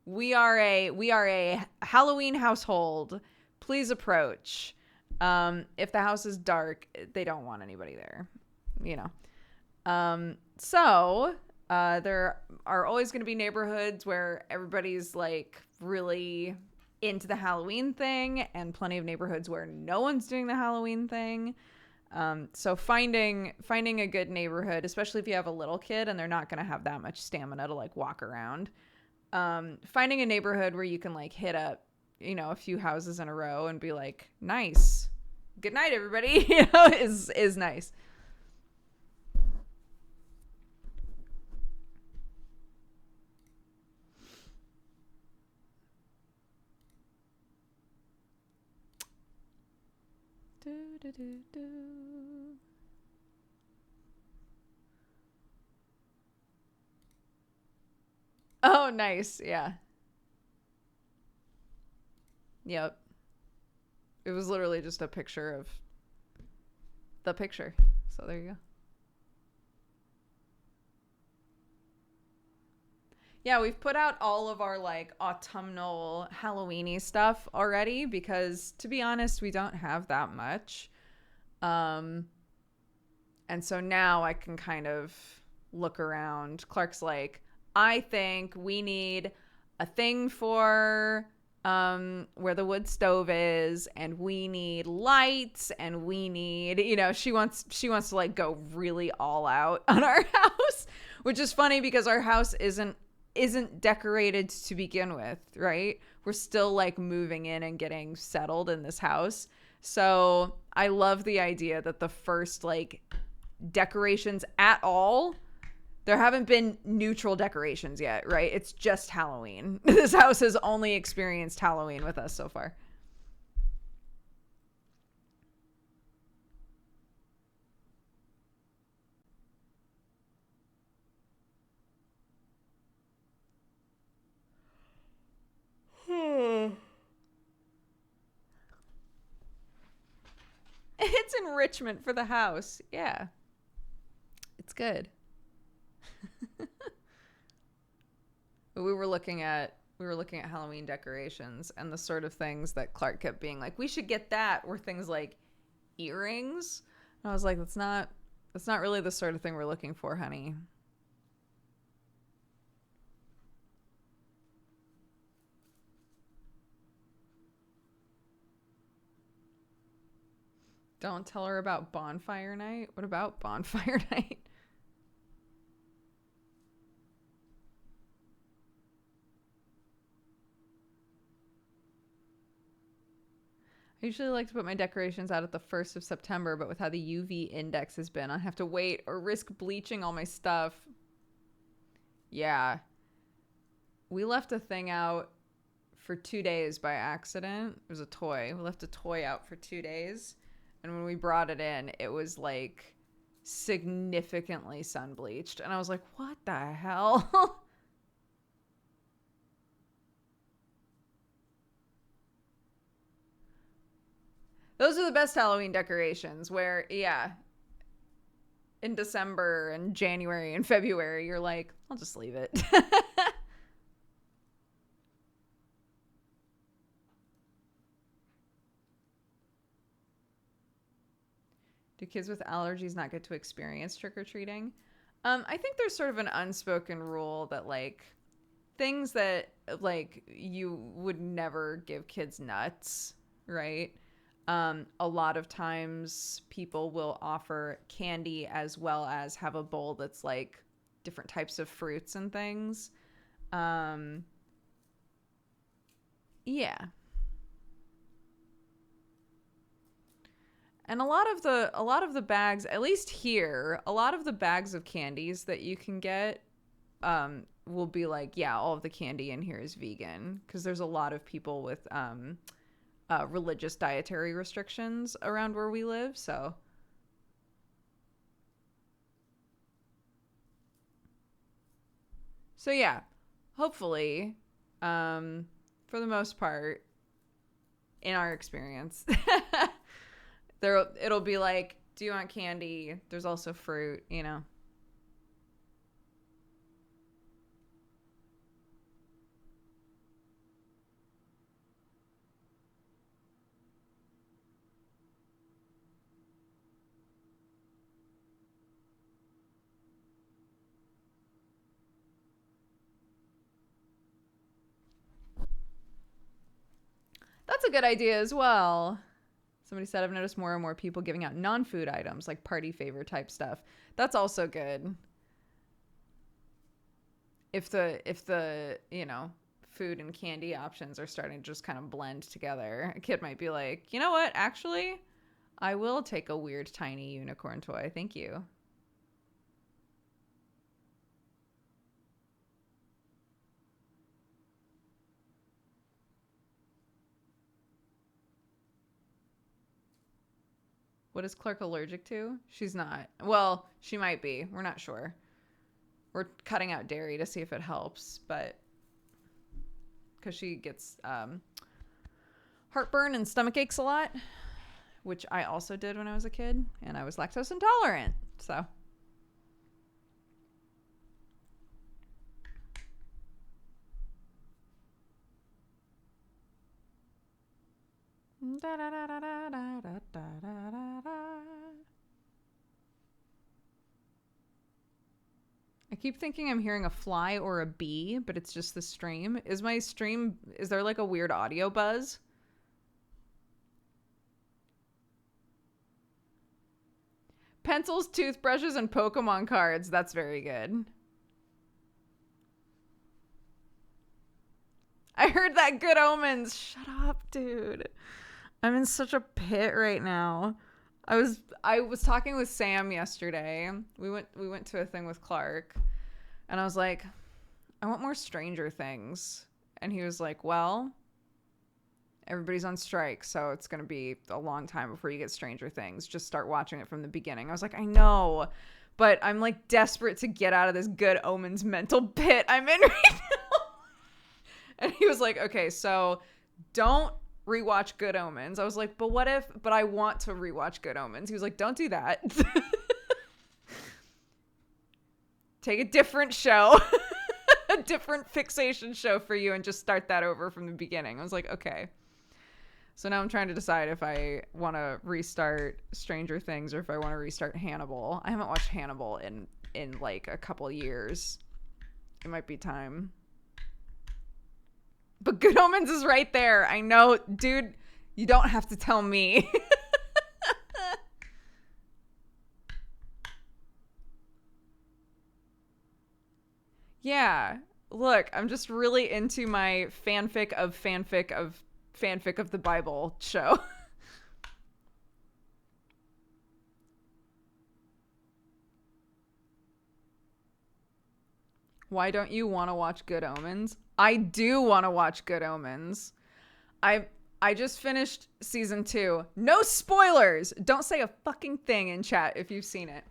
Speaker 1: we are a Halloween household. Please approach. If the house is dark, they don't want anybody there, you know. So there are always going to be neighborhoods where everybody's like really into the Halloween thing, and plenty of neighborhoods where no one's doing the Halloween thing. So finding a good neighborhood, especially if you have a little kid and they're not going to have that much stamina to like walk around. Finding a neighborhood where you can like hit up, you know, a few houses in a row and be like, nice, good night, everybody, you know, is nice. Do, do, do, do. Oh, nice. Yeah. Yep. It was literally just a picture of the picture. So there you go. Yeah, we've put out all of our like autumnal Halloweeny stuff already because to be honest, we don't have that much. Um and so now I can kind of look around. Clark's like, I think we need a thing for where the wood stove is, and we need lights, and we need, you know, she wants to like go really all out on our house, which is funny because our house isn't decorated to begin with, right? We're still like moving in and getting settled in this house. So I love the idea that the first like decorations at all, there haven't been neutral decorations yet, right? It's just Halloween. This house has only experienced Halloween with us so far. It's enrichment for the house. Yeah. It's good. But we were looking at Halloween decorations, and the sort of things that Clark kept being like, we should get that, were things like earrings. And I was like, that's not really the sort of thing we're looking for, honey. Don't tell her about bonfire night. What about bonfire night? I usually like to put my decorations out at the 1st of September, but with how the UV index has been, I have to wait or risk bleaching all my stuff. Yeah. We left a thing out for 2 days by accident. It was a toy. We left a toy out for 2 days. And when we brought it in, it was like significantly sun bleached. And I was like, what the hell? Those are are the best Halloween decorations where, yeah, in December and January and February, you're like, I'll just leave it. Do kids with allergies not get to experience trick-or-treating? I think there's sort of an unspoken rule that, like, things that, like, you would never give kids nuts, right? A lot of times people will offer candy as well as have a bowl that's, like, different types of fruits and things. Yeah. And a lot of the bags, at least here, a lot of the bags of candies that you can get will be like, yeah, all of the candy in here is vegan, because there's a lot of people with religious dietary restrictions around where we live. So yeah, hopefully, for the most part, in our experience, it'll be like, do you want candy? There's also fruit, you know. That's a good idea as well. Somebody said, I've noticed more and more people giving out non-food items, like party favor type stuff. That's also good. If the you know, food and candy options are starting to just kind of blend together, a kid might be like, you know what, actually, I will take a weird tiny unicorn toy. Thank you. What is Clark allergic to? She's not. Well, she might be. We're not sure. We're cutting out dairy to see if it helps, but because she gets heartburn and stomach aches a lot, which I also did when I was a kid, and I was lactose intolerant. So da, da, da, da, da, da, da, da, da. I keep thinking I'm hearing a fly or a bee, but it's just the stream. Is there like a weird audio buzz? Pencils, toothbrushes, and Pokemon cards. That's very good. I heard that Good Omens. Shut up, dude. I'm in such a pit right now. I was talking with Sam yesterday. We went to a thing with Clark, and I was like, I want more Stranger Things. And he was like, well, everybody's on strike, so it's going to be a long time before you get Stranger Things. Just start watching it from the beginning. I was like, I know, but I'm like desperate to get out of this Good Omens mental pit I'm in right now. And he was like, okay, so don't rewatch Good Omens. I was like, but I want to rewatch Good Omens. He was like, don't do that. Take a different show, a different fixation show for you, and just start that over from the beginning. I was like, okay. So now I'm trying to decide if I want to restart Stranger Things or if I want to restart Hannibal. I haven't watched Hannibal in like a couple years. It might be time. But Good Omens is right there. I know, dude, you don't have to tell me. Yeah. Look, I'm just really into my fanfic of the Bible show. Why don't you want to watch Good Omens? I do want to watch Good Omens. I just finished season 2. No spoilers. Don't say a fucking thing in chat if you've seen it.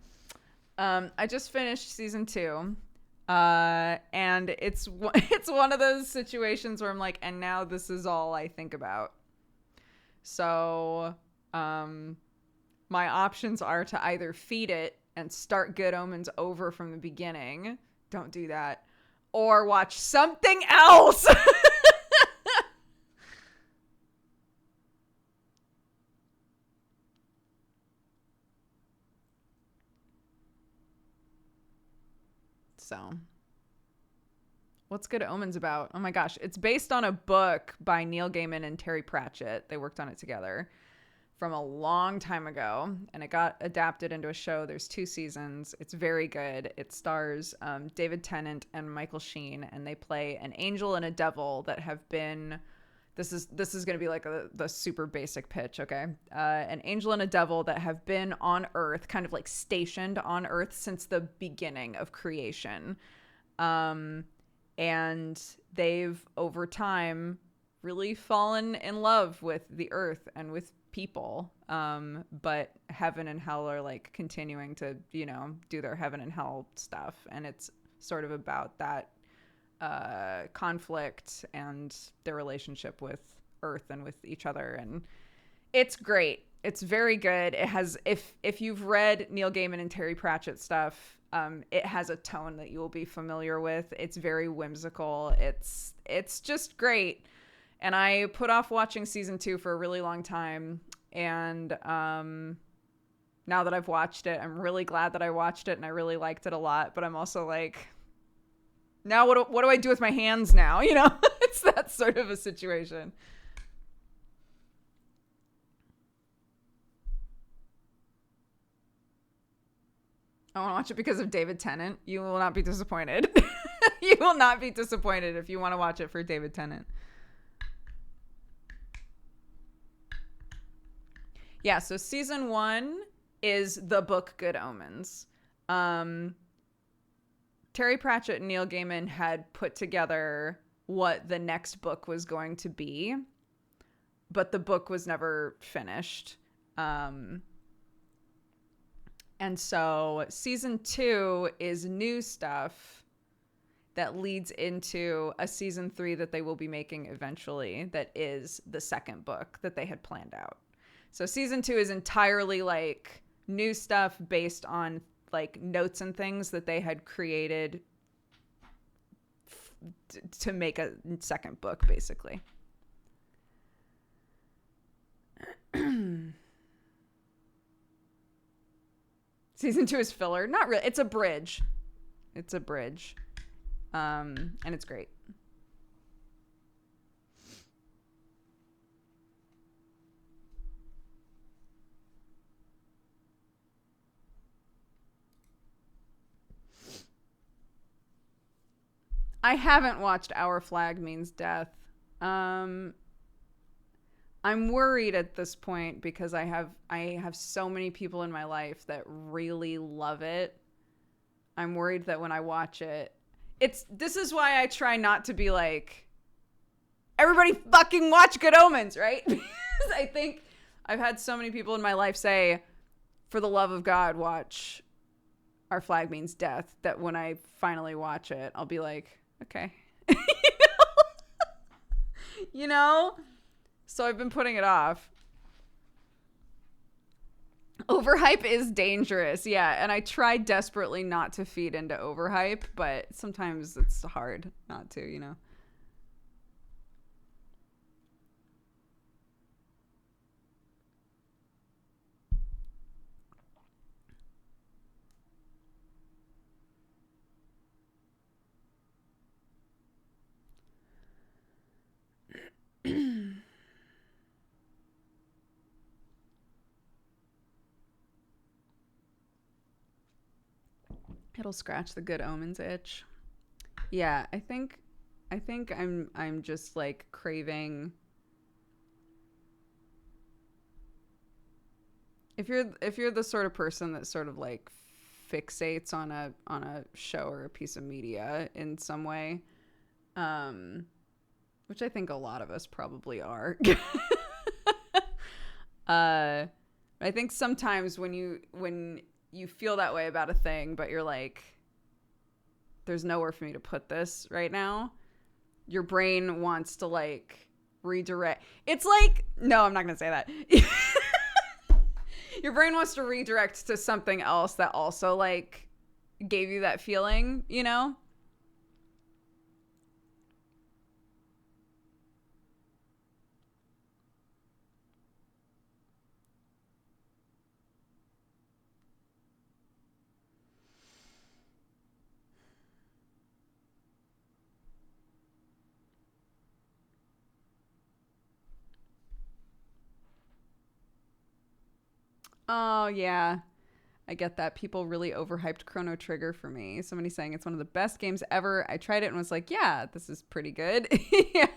Speaker 1: I just finished season 2. And it's one of those situations where I'm like, and now this is all I think about. So, My options are to either feed it and start Good Omens over from the beginning. Don't do that. Or watch something else. So, what's Good Omens about? Oh my gosh. It's based on a book by Neil Gaiman and Terry Pratchett. They worked on it together from a long time ago, and it got adapted into a show. There's 2 seasons. It's very good. It stars David Tennant and Michael Sheen, and they play an angel and a devil that have been... This is going to be like the super basic pitch, okay? An angel and a devil that have been on Earth, kind of like stationed on Earth since the beginning of creation. And they've, over time, really fallen in love with the Earth and with people. But heaven and hell are like continuing to, do their heaven and hell stuff. And it's sort of about that conflict and their relationship with Earth and with each other, and it's great. It's very good. It has, if you've read Neil Gaiman and Terry Pratchett stuff, it has a tone that you will be familiar with. It's very whimsical. It's just great. And I put off watching season 2 for a really long time, and now that I've watched it, I'm really glad that I watched it, and I really liked it a lot. But I'm also like, now what do I do with my hands now? It's that sort of a situation. I want to watch it because of David Tennant. You will not be disappointed. You will not be disappointed if you want to watch it for David Tennant. Yeah, so season 1 is the book Good Omens. Terry Pratchett and Neil Gaiman had put together what the next book was going to be, but the book was never finished. And so season 2 is new stuff that leads into a season 3 that they will be making eventually, that is the second book that they had planned out. So season 2 is entirely like new stuff based on like notes and things that they had created to make a second book, basically. Season 2 is filler. Not really. It's a bridge. And it's great. I haven't watched Our Flag Means Death. I'm worried at this point because I have so many people in my life that really love it. I'm worried that when I watch it, this is why I try not to be like, everybody fucking watch Good Omens, right? Because I think I've had so many people in my life say, for the love of God, watch Our Flag Means Death, that when I finally watch it, I'll be like, okay. So I've been putting it off. Overhype is dangerous. Yeah. And I try desperately not to feed into overhype, but sometimes it's hard not to, It'll scratch the Good Omens itch. Yeah, I think I'm just like craving. If you're the sort of person that sort of like fixates on a show or a piece of media in some way, which I think a lot of us probably are. I think sometimes when you feel that way about a thing, but you're like, there's nowhere for me to put this right now, your brain wants to like redirect. It's like, no, I'm not gonna say that. Your brain wants to redirect to something else that also like gave you that feeling, you know? Oh, yeah. I get that. People really overhyped Chrono Trigger for me. Somebody saying it's one of the best games ever. I tried it and was like, yeah, this is pretty good. Yeah.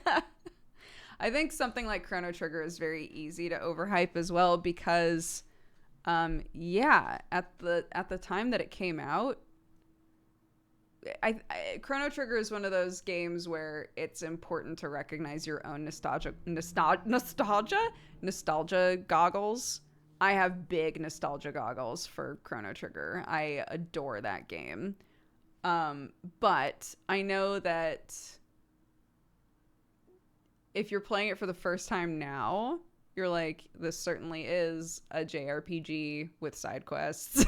Speaker 1: I think something like Chrono Trigger is very easy to overhype as well because yeah, at the time that it came out, Chrono Trigger is one of those games where it's important to recognize your own nostalgia goggles. I have big nostalgia goggles for Chrono Trigger. I adore that game. But I know that if you're playing it for the first time now, you're like, this certainly is a JRPG with side quests.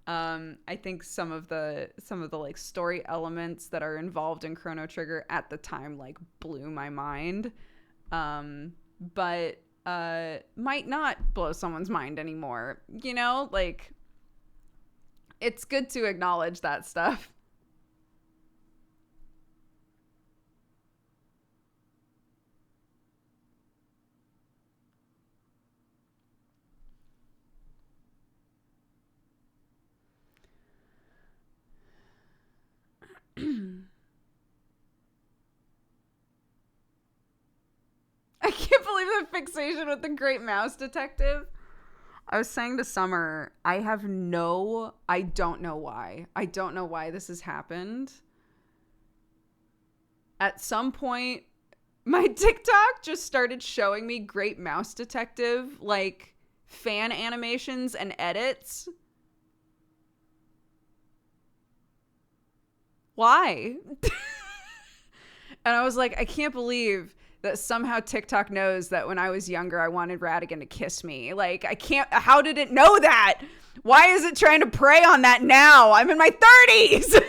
Speaker 1: I think some of the like story elements that are involved in Chrono Trigger at the time like blew my mind. But might not blow someone's mind anymore. You know, like it's good to acknowledge that stuff. I can't believe the fixation with the Great Mouse Detective. I was saying to Summer, I don't know why. I don't know why this has happened. At some point, my TikTok just started showing me Great Mouse Detective, like fan animations and edits. Why? And I was like, I can't believe that somehow TikTok knows that when I was younger, I wanted Radigan to kiss me. Like, I can't, how did it know that? Why is it trying to prey on that now? I'm in my 30s.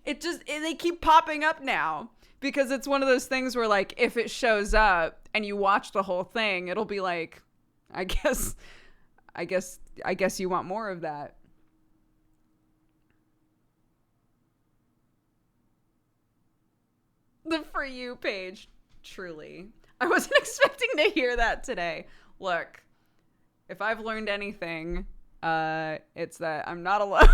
Speaker 1: They keep popping up now because it's one of those things where, like, if it shows up and you watch the whole thing, it'll be like, I guess you want more of that. The For You page. Truly. I wasn't expecting to hear that today. Look, if I've learned anything, it's that I'm not alone.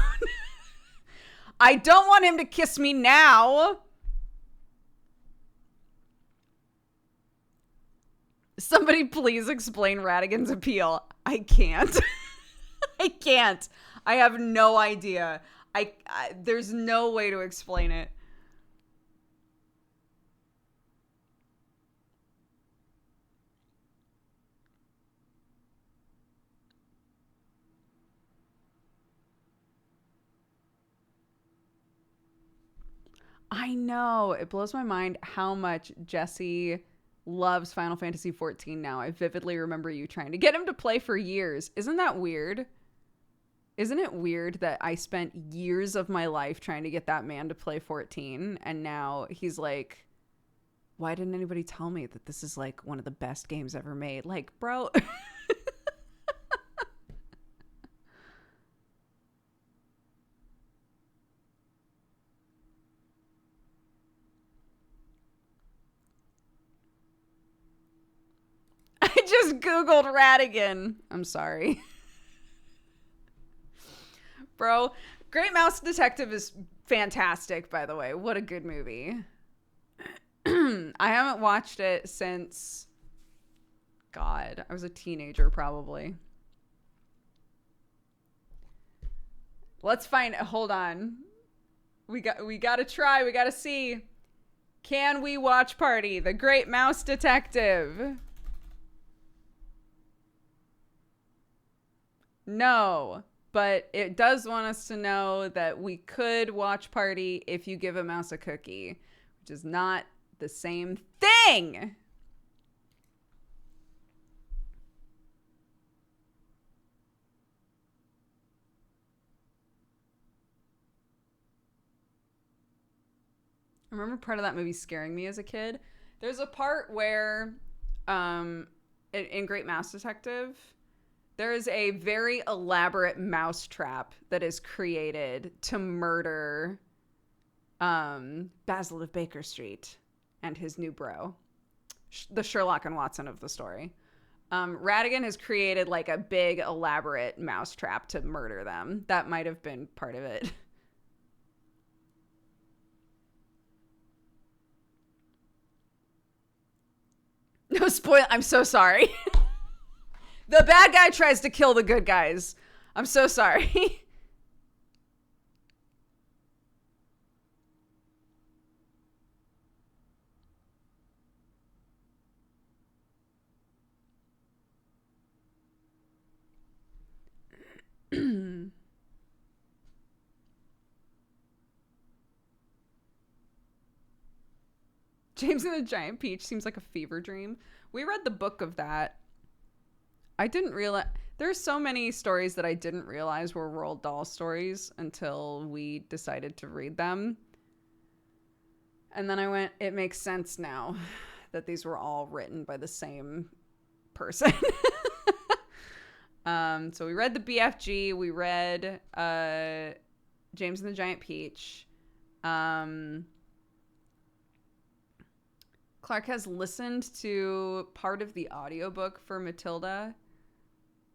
Speaker 1: I don't want him to kiss me now. Somebody please explain Radigan's appeal. I can't. I can't. I have no idea. There's no way to explain it. I know. It blows my mind how much Jesse loves Final Fantasy 14 now. I vividly remember you trying to get him to play for years. Isn't that weird? Isn't it weird that I spent years of my life trying to get that man to play 14 and now he's like, why didn't anybody tell me that this is like one of the best games ever made? Like, bro. I just Googled Radigan. I'm sorry. Bro, Great Mouse Detective is fantastic, by the way. What a good movie. I haven't watched it since, God, I was a teenager probably. Let's find, hold on. We got to try, we got to see. Can we watch party The Great Mouse Detective? No, but it does want us to know that we could watch party if you give a mouse a cookie, which is not the same thing. I remember part of that movie scaring me as a kid. There's a part where, in Great Mouse Detective, there is a very elaborate mousetrap that is created to murder Basil of Baker Street and his new bro, the Sherlock and Watson of the story. Ratigan has created like a big elaborate mousetrap to murder them. That might have been part of it. No spoil. I'm so sorry. The bad guy tries to kill the good guys. I'm so sorry. James and the Giant Peach seems like a fever dream. We read the book of that. I didn't realize there's so many stories that I didn't realize were Roald Dahl stories until we decided to read them. And then I went, it makes sense now that these were all written by the same person. So we read the BFG, we read James and the Giant Peach. Clark has listened to part of the audiobook for Matilda.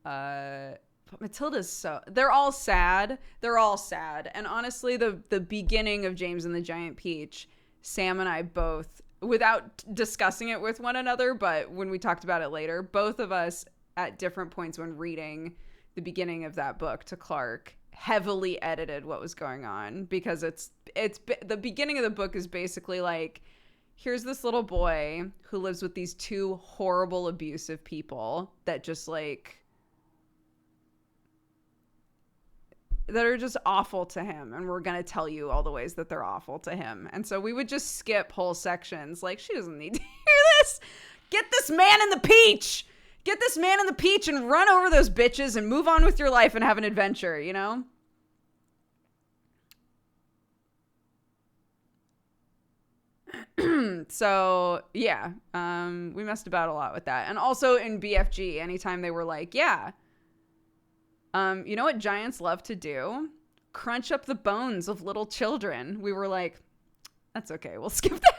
Speaker 1: But Matilda's they're all sad. They're all sad. And honestly, the beginning of James and the Giant Peach, Sam and I both, without discussing it with one another, but when we talked about it later, both of us at different points when reading the beginning of that book to Clark heavily edited what was going on, because it's the beginning of the book is basically like, here's this little boy who lives with these two horrible abusive people that just like that are just awful to him, and we're gonna tell you all the ways that they're awful to him. And so we would just skip whole sections like, she doesn't need to hear this. Get this man in the peach and run over those bitches and move on with your life and have an adventure, you know? So yeah, we messed about a lot with that. And also in BFG, anytime they were like, yeah, you know what giants love to do? Crunch up the bones of little children. We were like, that's okay, we'll skip that.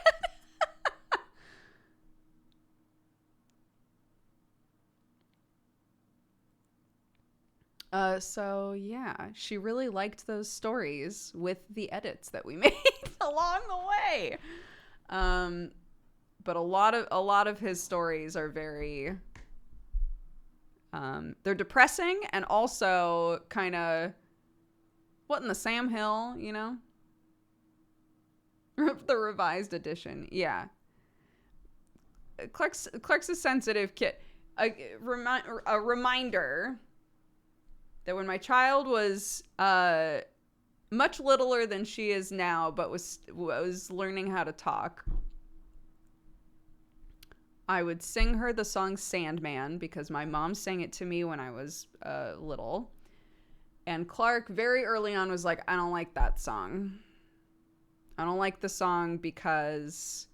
Speaker 1: So yeah, she really liked those stories with the edits that we made along the way. But a lot of his stories are very they're depressing and also kind of what in the Sam Hill, you know? The revised edition. Yeah. Clark's a sensitive kid. A reminder that when my child was much littler than she is now, but was learning how to talk, I would sing her the song Sandman because my mom sang it to me when I was little. And Clark very early on was like, I don't like that song. I don't like the song because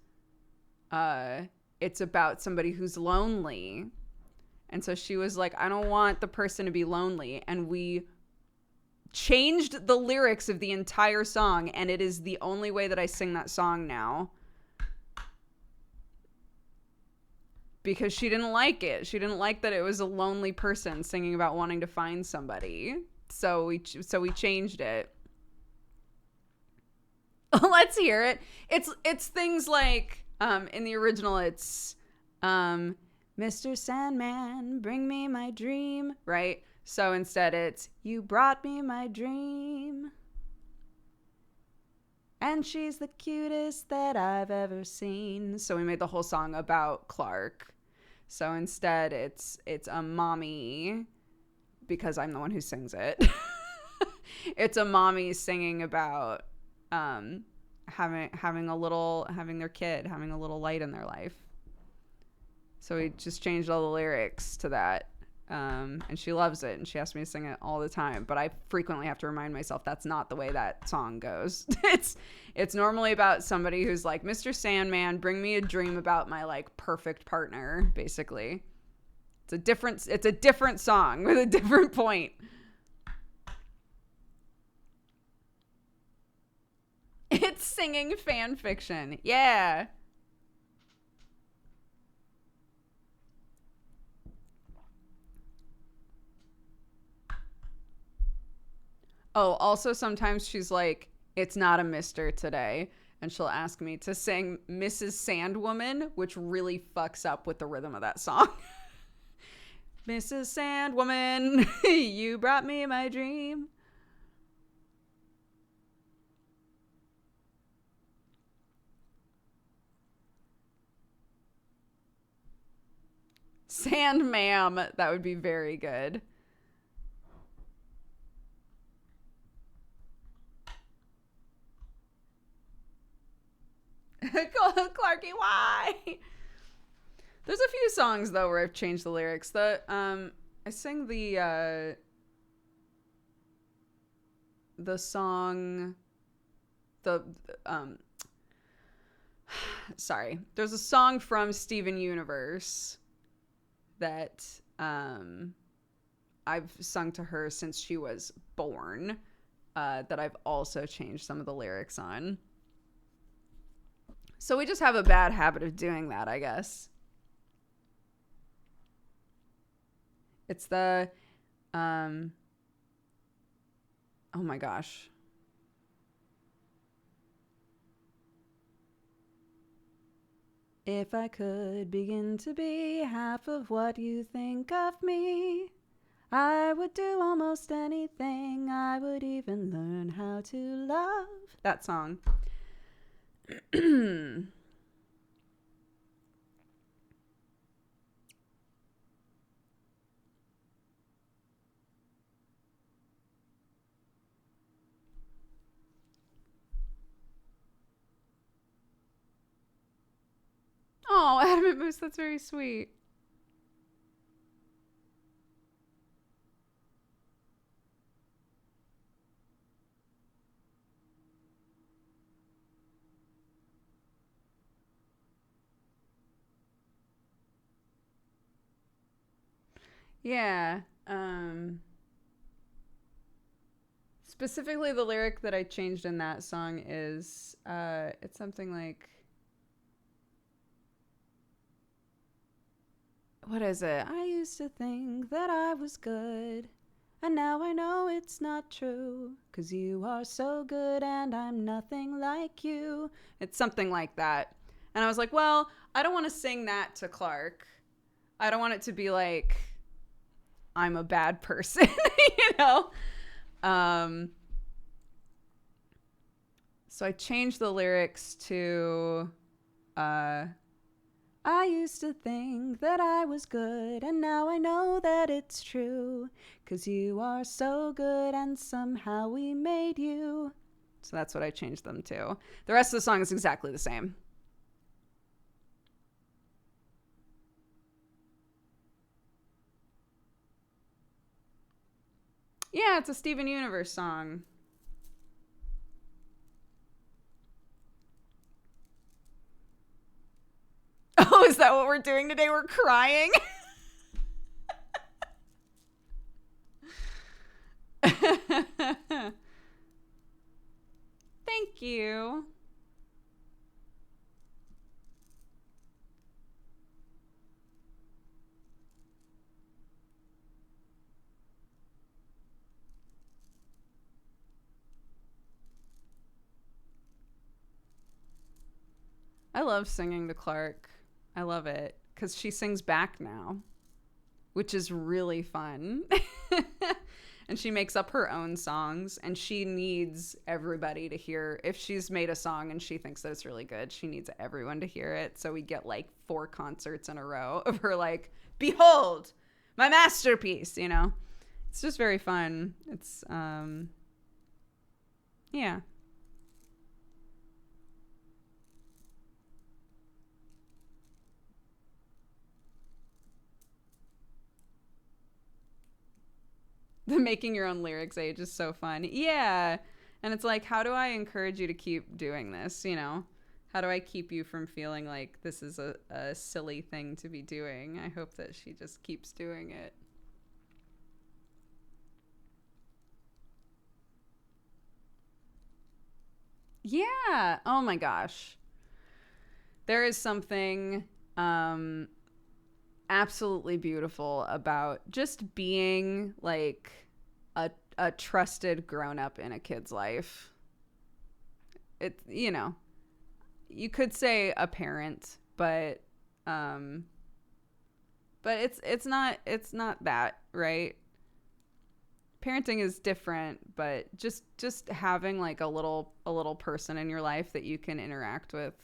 Speaker 1: it's about somebody who's lonely. And so she was like, I don't want the person to be lonely. And we changed the lyrics of the entire song, and it is the only way that I sing that song now. Because she didn't like it. She didn't like that it was a lonely person singing about wanting to find somebody. So we changed it. Let's hear it. It's things like in the original it's Mr. Sandman, bring me my dream, right? So instead it's, you brought me my dream. And she's the cutest that I've ever seen. So we made the whole song about Clark. So instead it's a mommy, because I'm the one who sings it. It's a mommy singing about having their kid, having a little light in their life. So we just changed all the lyrics to that. And she loves it, and she asks me to sing it all the time, but I frequently have to remind myself that's not the way that song goes. It's normally about somebody who's like, Mr. Sandman, bring me a dream about my like perfect partner, basically. It's a different song with a different point. It's singing fan fiction. Yeah. Oh, also sometimes she's like, it's not a mister today. And she'll ask me to sing Mrs. Sandwoman, which really fucks up with the rhythm of that song. Mrs. Sandwoman, you brought me my dream. Sand ma'am. That would be very good. Clarky, why? There's a few songs though where I've changed the lyrics. I sing the song the sorry. There's a song from Steven Universe that I've sung to her since she was born, that I've also changed some of the lyrics on. So we just have a bad habit of doing that, I guess. It's the oh my gosh. If I could begin to be half of what you think of me, I would do almost anything. I would even learn how to love. That song. Oh, Adamant Moose, that's very sweet. Yeah. Specifically the lyric that I changed in that song is it's something like, what is it? I used to think that I was good, and now I know it's not true. 'Cause you are so good and I'm nothing like you. It's something like that. And I was like, well, I don't want to sing that to Clark. I don't want it to be like I'm a bad person, you know? So I changed the lyrics to I used to think that I was good, and now I know that it's true. 'Cause you are so good and somehow we made you. So that's what I changed them to. The rest of the song is exactly the same. Yeah, it's a Steven Universe song. Oh, is that what we're doing today? We're crying? Thank you. I love singing to Clark. I love it because she sings back now, which is really fun. And she makes up her own songs, and she needs everybody to hear. If she's made a song and she thinks that it's really good, she needs everyone to hear it. So we get like 4 concerts in a row of her like, behold, my masterpiece, you know? It's just very fun. It's, yeah. The making your own lyrics age is so fun. Yeah. And it's like, how do I encourage you to keep doing this? You know, how do I keep you from feeling like this is a silly thing to be doing? I hope that she just keeps doing it. Yeah. Oh my gosh. There is something absolutely beautiful about just being like a trusted grown up in a kid's life. It, you know, you could say a parent, um but it's not that, right? Parenting is different, but just having like a little person in your life that you can interact with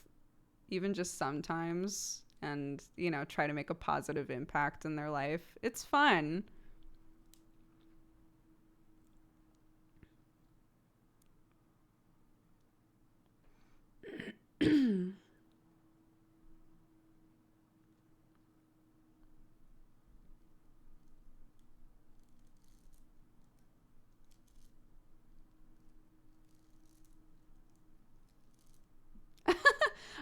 Speaker 1: even just sometimes, and try to make a positive impact in their life. It's fun.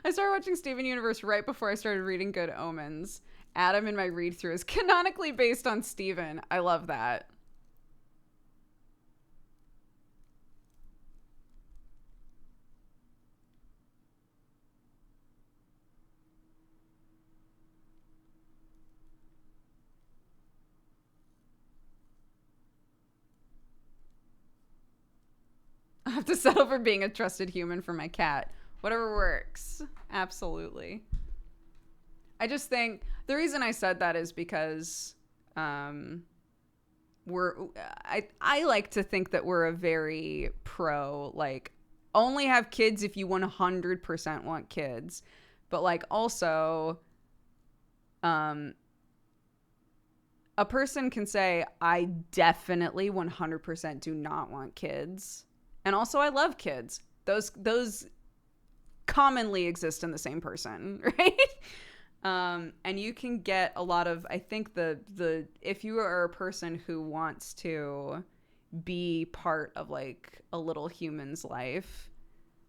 Speaker 1: I started watching Steven Universe right before I started reading Good Omens. Adam in my read through is canonically based on Steven. I love that. I have to settle for being a trusted human for my cat. Whatever works. Absolutely. I just think the reason I said that is because we're I like to think that we're a very pro, like, only have kids if you 100% want kids, but like also um a person can say I definitely 100% do not want kids, and also I love kids. Those commonly exist in the same person, right? And you can get a lot of, I think the if you are a person who wants to be part of like a little human's life,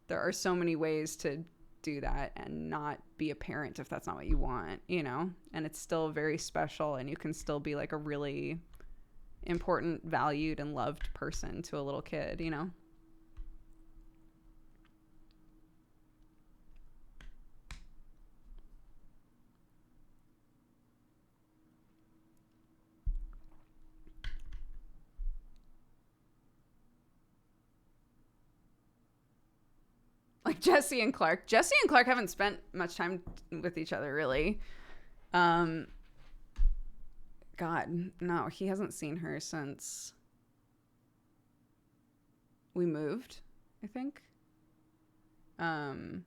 Speaker 1: there are so many ways to do that and not be a parent if that's not what you want. And it's still very special, and you can still be like a really important, valued, and loved person to a little kid. Like Jesse and Clark. Jesse and Clark haven't spent much time with each other, really. Um, God, no, he hasn't seen her since we moved, I think. Um,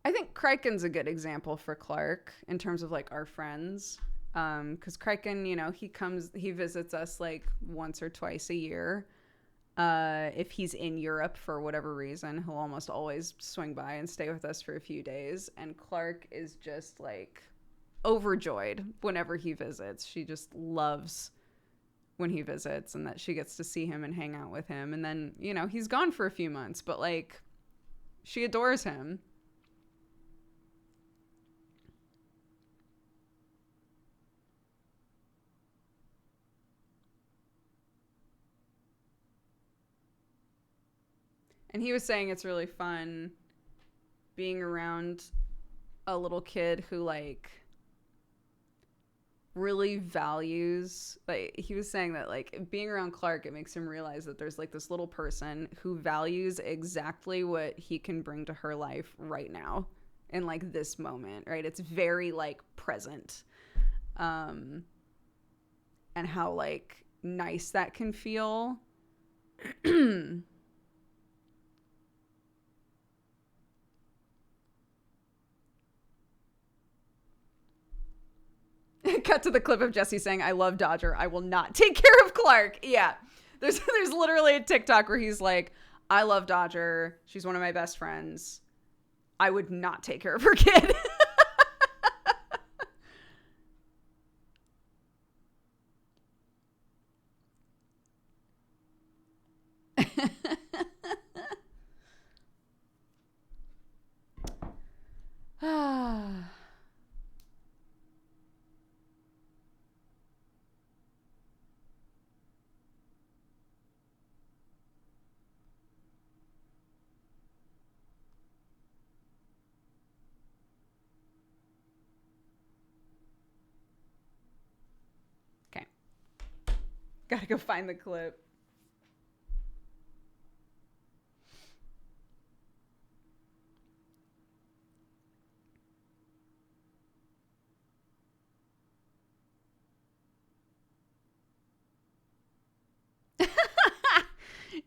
Speaker 1: I think Crichton's a good example for Clark in terms of like our friends. Because Crichton, he visits us like once or twice a year. If he's in Europe for whatever reason, he'll almost always swing by and stay with us for a few days. And Clark is just like overjoyed whenever he visits. She just loves when he visits and that she gets to see him and hang out with him. And then, he's gone for a few months, but like she adores him. And he was saying it's really fun being around a little kid who like really values, like he was saying that like being around Clark, it makes him realize that there's like this little person who values exactly what he can bring to her life right now in like this moment, right? It's very like present. And how like nice that can feel. Cut to the clip of Jesse saying, "I love Dodger. I will not take care of Clark." Yeah. There's literally a TikTok where he's like, "I love Dodger. She's one of my best friends. I would not take care of her kid." Okay. Gotta go find the clip.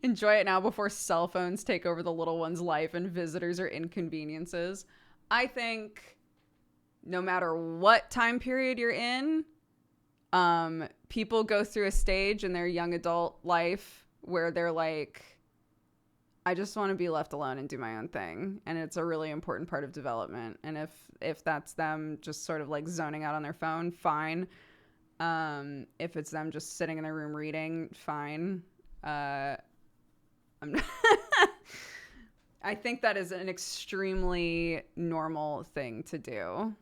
Speaker 1: Enjoy it now before cell phones take over the little one's life and visitors are inconveniences. I think no matter what time period you're in, people go through a stage in their young adult life where they're like, I just want to be left alone and do my own thing. And it's a really important part of development. And if that's them just sort of like zoning out on their phone, fine. If it's them just sitting in their room reading, fine. I'm not I think that is an extremely normal thing to do.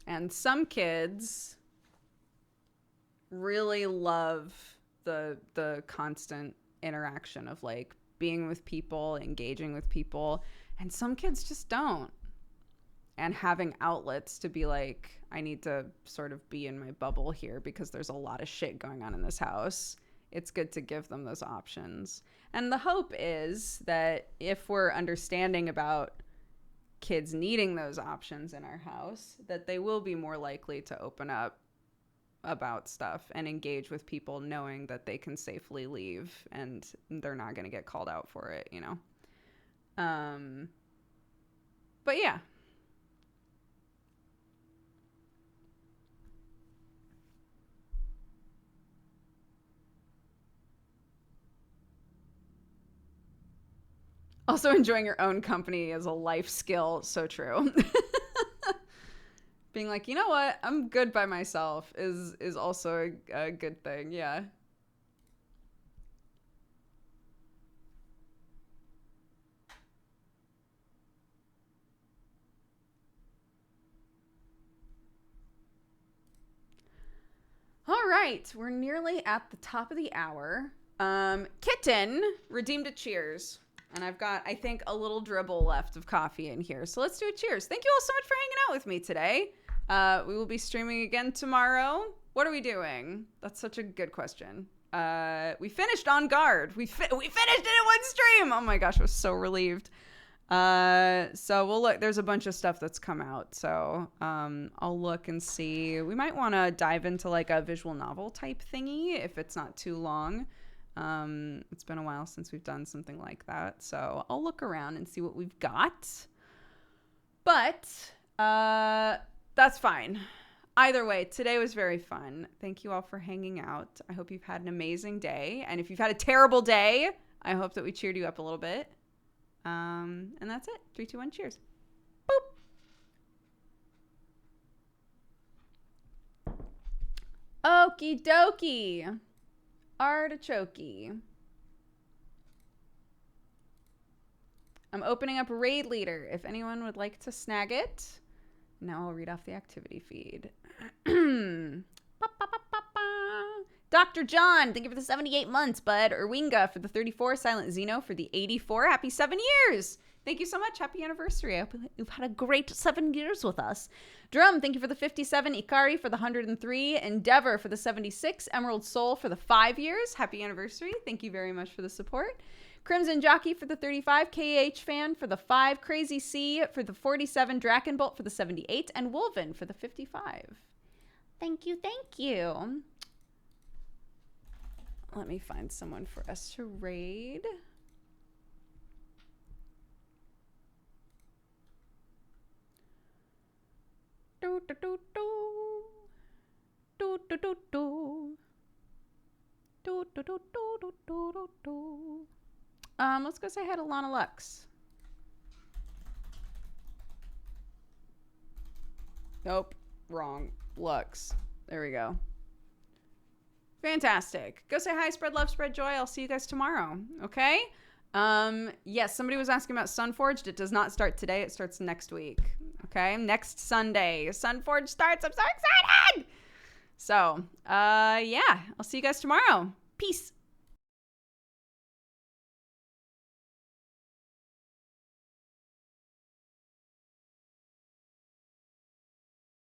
Speaker 1: And some kids really love the constant interaction of like being with people, engaging with people, and some kids just don't. And having outlets to be like, I need to sort of be in my bubble here because there's a lot of shit going on in this house. It's good to give them those options. And the hope is that if we're understanding about kids needing those options in our house, that they will be more likely to open up about stuff and engage with people knowing that they can safely leave and they're not going to get called out for it, you know? But yeah. Also, enjoying your own company is a life skill. So true. Being like, you know what? I'm good by myself is also a good thing. Yeah. All right. We're nearly at the top of the hour. Kitten redeemed a cheers. And I've got, I think, a little dribble left of coffee in here. So let's do a cheers. Thank you all so much for hanging out with me today. We will be streaming again tomorrow. What are we doing? That's such a good question. We finished On Guard. We finished it in one stream. Oh my gosh, I was so relieved. So we'll look. There's a bunch of stuff that's come out. So I'll look and see. We might want to dive into like a visual novel type thingy if it's not too long. It's been a while since we've done something like that. So I'll look around and see what we've got. But that's fine. Either way, today was very fun. Thank you all for hanging out. I hope you've had an amazing day. And if you've had a terrible day, I hope that we cheered you up a little bit. And that's it. 3, 2, 1, cheers. Boop. Okie dokie. Artichoke. I'm opening up Raid Leader if anyone would like to snag it. Now I'll read off the activity feed. Dr. John, thank you for the 78 months, bud. Erwinga for the 34. Silent Zeno for the 84. Happy 7 years. Thank you so much. Happy anniversary. I hope you've had a great 7 years with us. Drum, thank you for the 57. Ikari for the 103. Endeavor for the 76. Emerald Soul for the 5 years. Happy anniversary. Thank you very much for the support. Crimson Jockey for the 35. KH Fan for the 5. Crazy C for the 47. Drakenbolt for the 78. And Wolven for the 55. Thank you. Thank you. Let me find someone for us to raid. Do, do, do, do. Do, do, do, do. Do, do, do, do, do, do, do. Let's go say hi to Lana Lux. Nope, wrong. Lux. There we go. Fantastic. Go say hi, spread love, spread joy. I'll see you guys tomorrow. Okay? Yes, somebody was asking about Sunforged. It does not start today. It starts next week. Okay? Next Sunday. Sunforged starts. I'm so excited! So, yeah. I'll see you guys tomorrow. Peace.